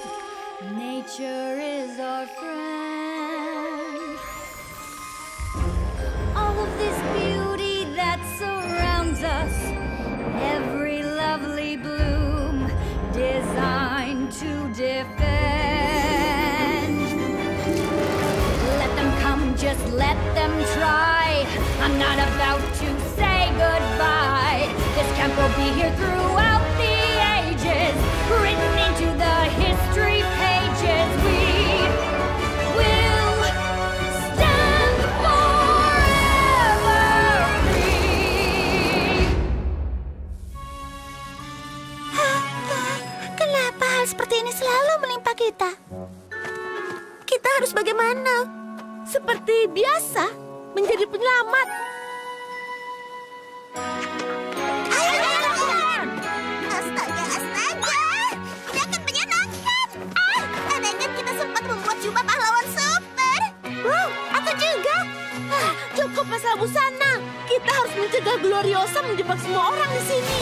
Speaker 7: Nature is our friend. All of this beauty that surrounds us, every lovely bloom designed to defend. Let them come, just let them try. I'm not about to say goodbye. This camp will be here throughout the ages, written into the history pages. We will stand forever free.
Speaker 2: Kenapa hal seperti ini selalu menimpa kita? harus bagaimana?
Speaker 6: Seperti biasa, menjadi penyelamat.
Speaker 2: Astaga. Ini akan menyenangkan. Andaikan kita sempat membuat jubah pahlawan super.
Speaker 6: Wow, aku juga. Cukup masalah busana. Kita harus mencegah Gloriosa menjebak semua orang di sini.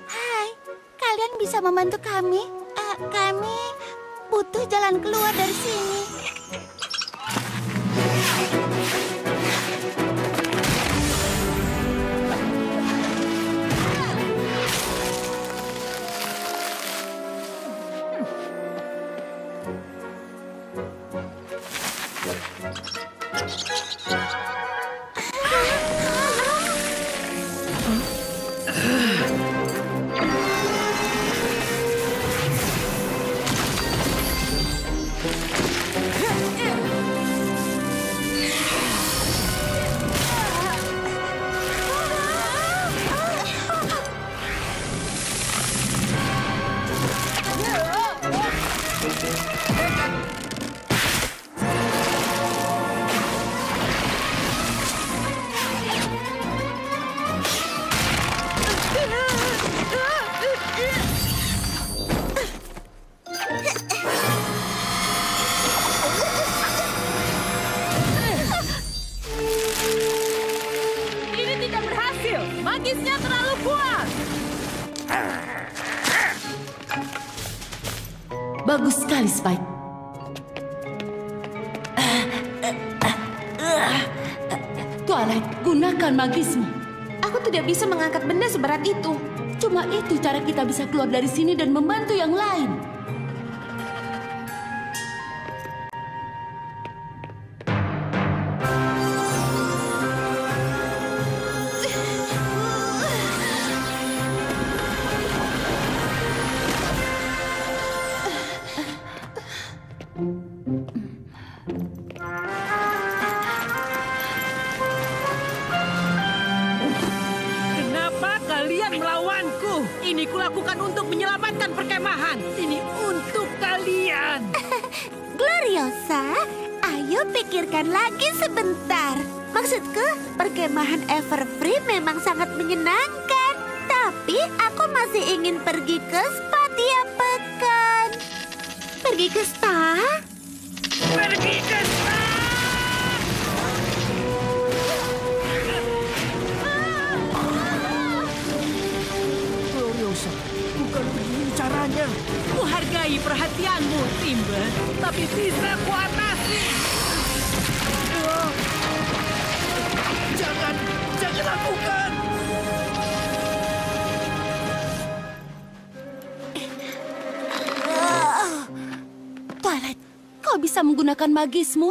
Speaker 2: Hai, kalian bisa membantu kami? Kami butuh jalan keluar dari sini.
Speaker 3: Ini tidak berhasil. Magisnya terlalu kuat.
Speaker 4: Bagus sekali, Spike. Twilight, gunakan magismu.
Speaker 6: Aku tidak bisa mengangkat benda seberat itu.
Speaker 4: Cuma itu cara kita bisa keluar dari sini dan membantu yang lain.
Speaker 3: Kenapa kalian melawanku? Ini kulakukan untuk menyelamatkan perkemahan. Ini untuk kalian.
Speaker 2: Gloriosa, ayo pikirkan lagi sebentar. Maksudku, perkemahan Everfree memang sangat menyenangkan. Tapi aku masih ingin pergi ke spa tiap pekan. Pergi ke spa?
Speaker 3: Pergi ke spa!
Speaker 9: Gloriosa, bukan begini caranya.
Speaker 3: Kuhargai perhatianmu, Timber. Tapi bisa kuatasi.
Speaker 9: Jangan lakukan.
Speaker 4: Twilight, kau bisa menggunakan magismu?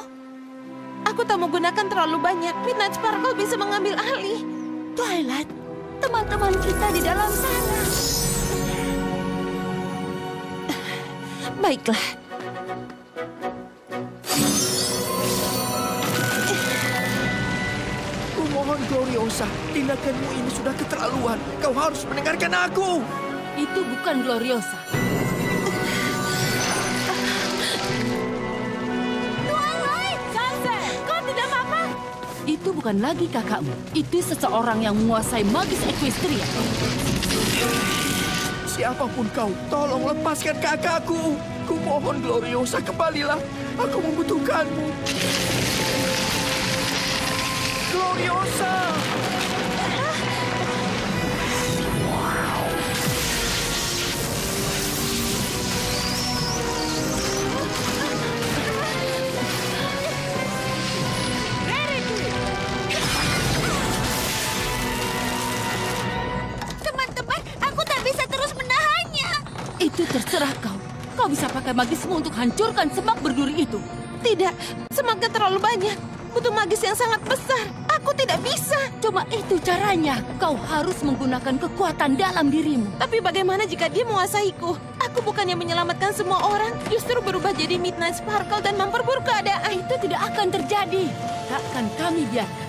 Speaker 6: Aku tak menggunakan terlalu banyak. Midnight Sparkle bisa mengambil alih.
Speaker 4: Twilight, teman-teman kita di dalam sana.
Speaker 6: Baiklah.
Speaker 9: Kumohon Gloriosa, tindakanmu ini sudah keterlaluan. Kau harus mendengarkan aku.
Speaker 4: Itu bukan Gloriosa.
Speaker 2: Twilight!
Speaker 4: Sunset, kau tidak apa-apa? Itu bukan lagi kakakmu. Itu seseorang yang menguasai magis Equestria.
Speaker 9: Siapapun kau, tolong lepaskan kakakku. Kumohon Gloriosa, kembalilah. Aku membutuhkanmu. Gloriosa!
Speaker 2: Teman-teman, aku tak bisa terus menahannya.
Speaker 4: Itu terserah kau. Kau bisa pakai magismu untuk hancurkan semak berduri itu.
Speaker 6: Tidak, semaknya terlalu banyak. butuh magis yang sangat besar. Aku tidak bisa.
Speaker 4: Cuma itu caranya. Kau harus menggunakan kekuatan dalam dirimu.
Speaker 6: Tapi bagaimana jika dia menguasaiku? Aku bukannya menyelamatkan semua orang, justru berubah jadi Midnight Sparkle dan memperburuk keadaan.
Speaker 4: Itu tidak akan terjadi. Takkan kami biarkan.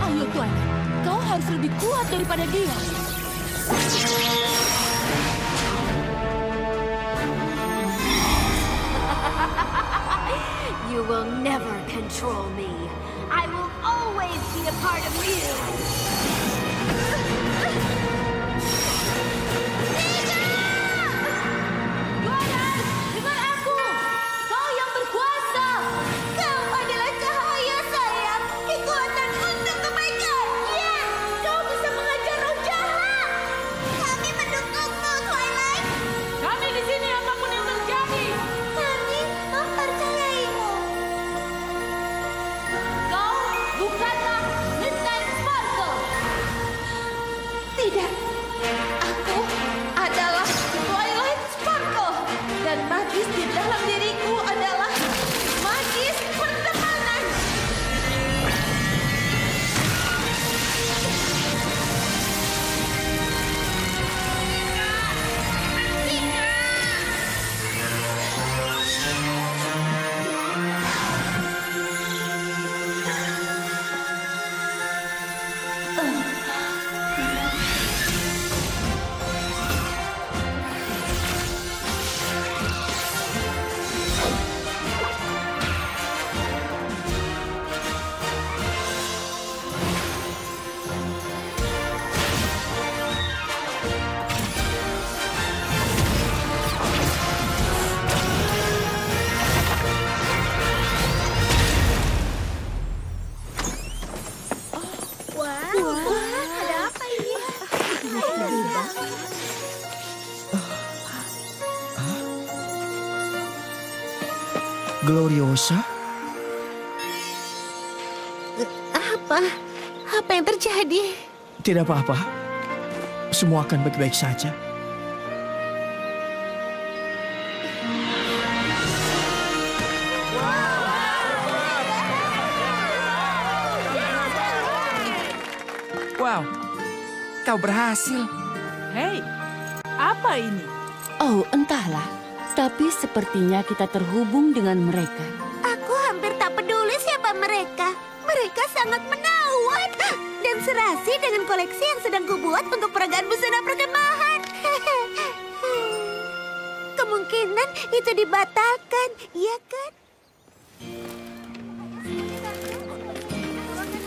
Speaker 4: Ayo Tuan, kau harus lebih kuat daripada dia.
Speaker 7: You will never control me. I will always be a part of you.
Speaker 4: Dengar aku. Kau yang berkuasa.
Speaker 2: Kau adalah cahaya, sayang. Kekuatan untuk kebaikan. Ya, kau bisa mengajar roh jahat. Kami mendukungmu, Twilight.
Speaker 3: Kami di sini apapun yang terjadi.
Speaker 2: Kami mempercayaimu.
Speaker 4: Kau bukanlah Midnight Sparkle.
Speaker 6: Tidak. Aku adalah Twilight Sparkle. Dan magis di dalam diriku adalah magis pertemanan.
Speaker 2: Ada apa ini?
Speaker 9: Gloriosa?
Speaker 6: Apa? Apa yang terjadi?
Speaker 9: Tidak apa-apa. Semua akan baik-baik saja.
Speaker 12: Wow, kau berhasil.
Speaker 3: Hei, apa ini?
Speaker 4: Oh, entahlah. Tapi sepertinya kita terhubung dengan mereka.
Speaker 2: Aku hampir tak peduli siapa mereka. Mereka sangat menawan dan serasi dengan koleksi yang sedang kubuat untuk peragaan busana perkemahan. Kemungkinan itu dibatalkan, iya kan?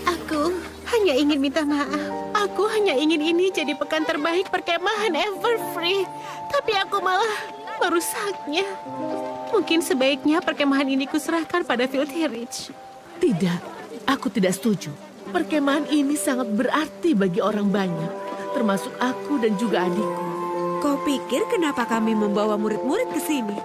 Speaker 10: Aku hanya ingin minta maaf. Aku hanya ingin ini jadi pekan terbaik perkemahan Everfree. Tapi aku malah merusaknya. Mungkin sebaiknya perkemahan ini kuserahkan pada Filthy Rich.
Speaker 5: Tidak, aku tidak setuju. Perkemahan ini sangat berarti bagi orang banyak, termasuk aku dan juga adikku.
Speaker 1: Kau pikir kenapa kami membawa murid-murid ke sini?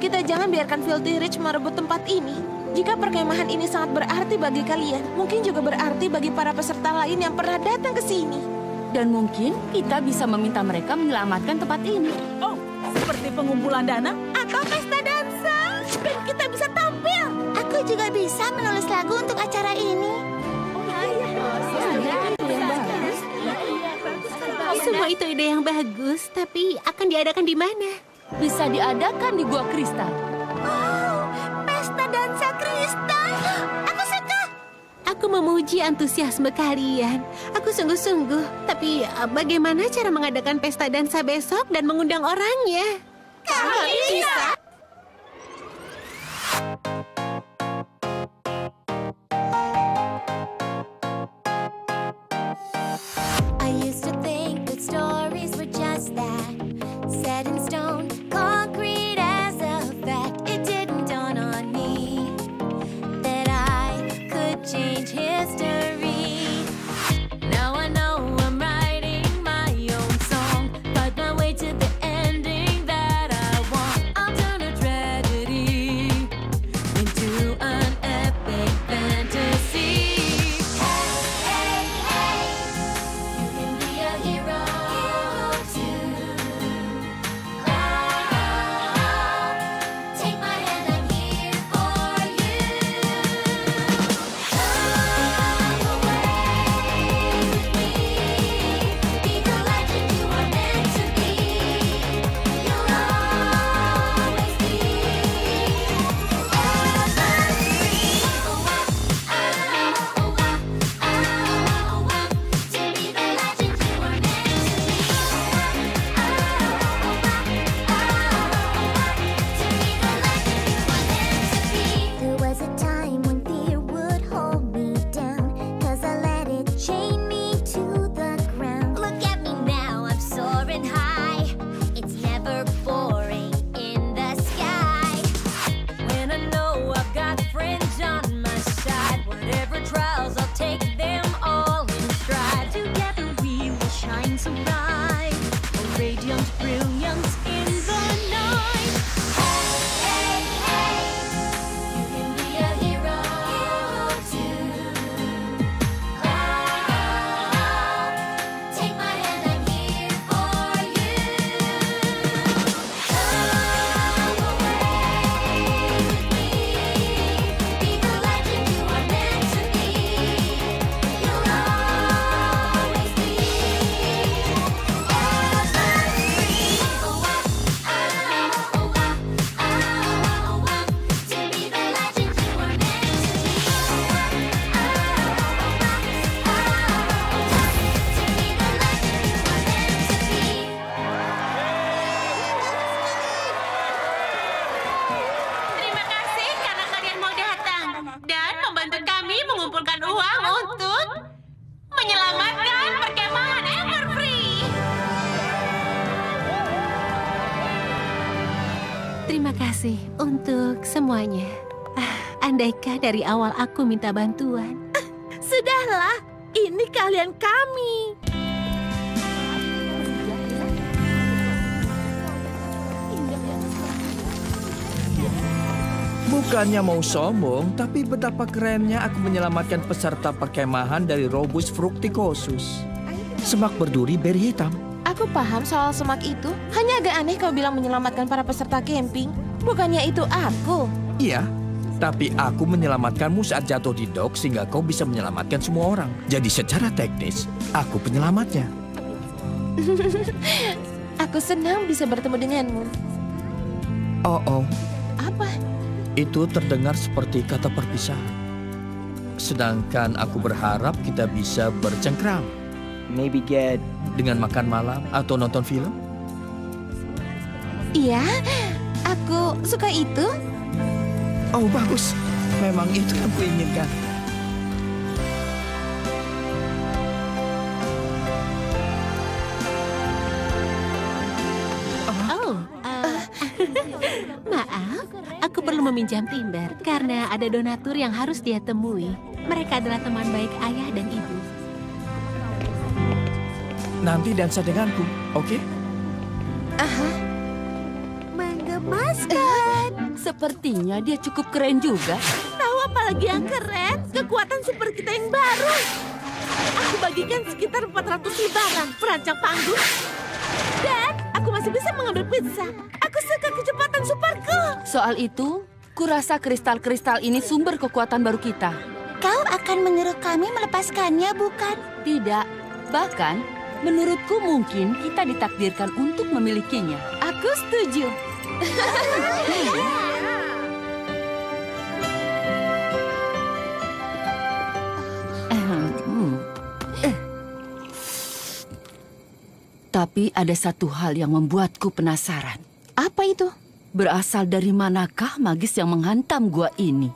Speaker 6: Kita jangan biarkan Filthy Rich merebut tempat ini. Jika perkemahan ini sangat berarti bagi kalian, mungkin juga berarti bagi para peserta lain yang pernah datang ke sini.
Speaker 4: Dan mungkin kita bisa meminta mereka menyelamatkan tempat ini.
Speaker 3: Oh, seperti pengumpulan dana?
Speaker 2: Atau pesta dansa. Dan kita bisa tampil. Aku juga bisa menulis lagu untuk acara ini.
Speaker 10: Semua itu ide yang bagus, tapi akan diadakan di mana?
Speaker 4: Bisa diadakan di Gua Kristal.
Speaker 2: Oh, pesta dansa kristal. Aku suka.
Speaker 10: Aku memuji antusiasme kalian. Aku sungguh-sungguh. Tapi bagaimana cara mengadakan pesta dansa besok dan mengundang orangnya?
Speaker 2: Kami bisa.
Speaker 7: I used to think that stories were just that, set in stone, concrete as a fact. It didn't dawn on me that I could change history. Now I know I'm writing my own song, fight my way to the ending that I want. I'll turn brilliance, brilliance in the night. Hey, hey, hey, you can be a hero too. Oh, take my hand, I'm here for you. Come away with me, be the legend you are meant to be. You'll always be evergreen. Oh, to be the legend you are meant to be.
Speaker 10: Terima kasih karena kalian mau datang dan membantu kami mengumpulkan uang untuk menyelamatkan perkemahan Everfree.
Speaker 6: Terima kasih untuk semuanya. Andaikah dari awal aku minta bantuan.
Speaker 1: Sudahlah, ini kalian kami.
Speaker 9: Bukannya mau sombong, tapi betapa kerennya aku menyelamatkan peserta perkemahan dari Robus fructicosus. Semak berduri beri hitam.
Speaker 6: Aku paham soal semak itu. Hanya agak aneh kau bilang menyelamatkan para peserta camping. Bukannya itu aku.
Speaker 9: Iya, tapi aku menyelamatkanmu saat jatuh di dok sehingga kau bisa menyelamatkan semua orang. Jadi secara teknis, aku penyelamatnya.
Speaker 6: Aku senang bisa bertemu denganmu.
Speaker 9: Oh,
Speaker 6: Apa?
Speaker 9: itu terdengar seperti kata perpisahan. Sedangkan aku berharap kita bisa bercengkrama.
Speaker 11: Maybe get
Speaker 9: Dengan makan malam atau nonton film.
Speaker 6: Iya, aku suka itu.
Speaker 9: Oh, bagus. Memang itu yang kuinginkan.
Speaker 10: Maaf, aku perlu meminjam timber karena ada donatur yang harus dia temui. Mereka adalah teman baik ayah dan ibu.
Speaker 9: Nanti dansa denganku, oke?
Speaker 2: Menggemaskan.
Speaker 4: Sepertinya dia cukup keren juga.
Speaker 1: Tahu apa lagi yang keren? Kekuatan super kita yang baru. Aku bagikan sekitar 400 lembaran perancang panggung. Dan aku masih bisa mengambil pizza. Aku suka kecepatan superku.
Speaker 4: Soal itu, kurasa kristal-kristal ini sumber kekuatan baru kita.
Speaker 2: Kau akan menyuruh kami melepaskannya, bukan?
Speaker 4: Tidak, bahkan menurutku mungkin kita ditakdirkan untuk memilikinya.
Speaker 6: Aku setuju.
Speaker 4: Tapi ada satu hal yang membuatku penasaran.
Speaker 6: Apa itu?
Speaker 4: Berasal dari manakah magis yang menghantam gua ini?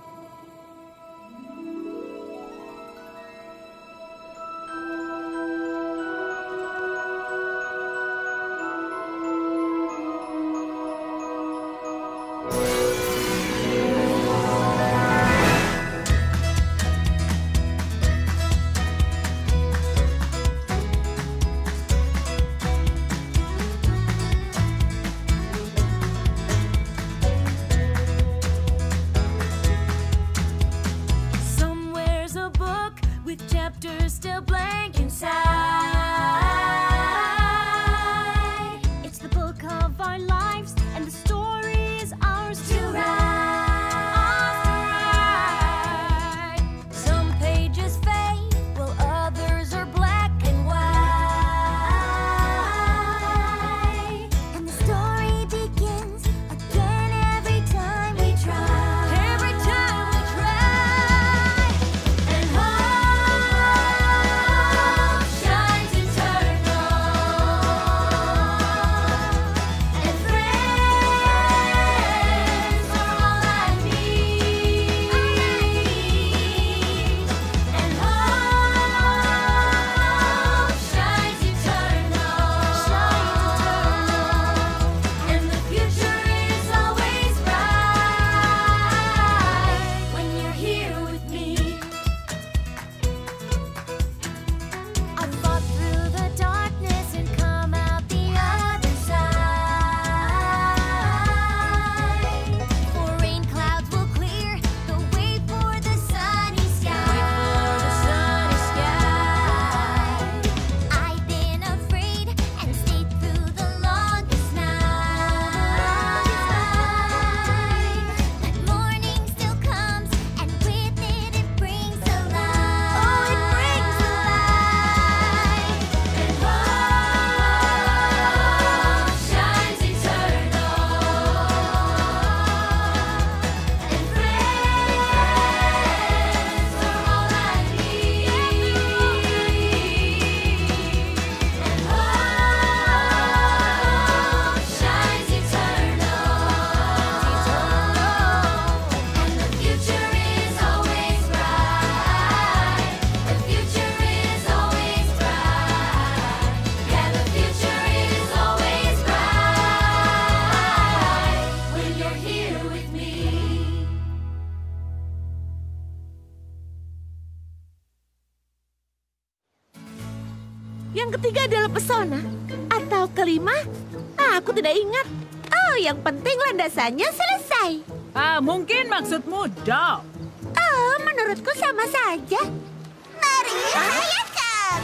Speaker 6: ketiga adalah pesona. Atau kelima? Aku tidak ingat. Oh, yang penting landasannya selesai.
Speaker 3: Mungkin maksudmu Dog.
Speaker 2: Oh, menurutku sama saja. Mari, rayakan.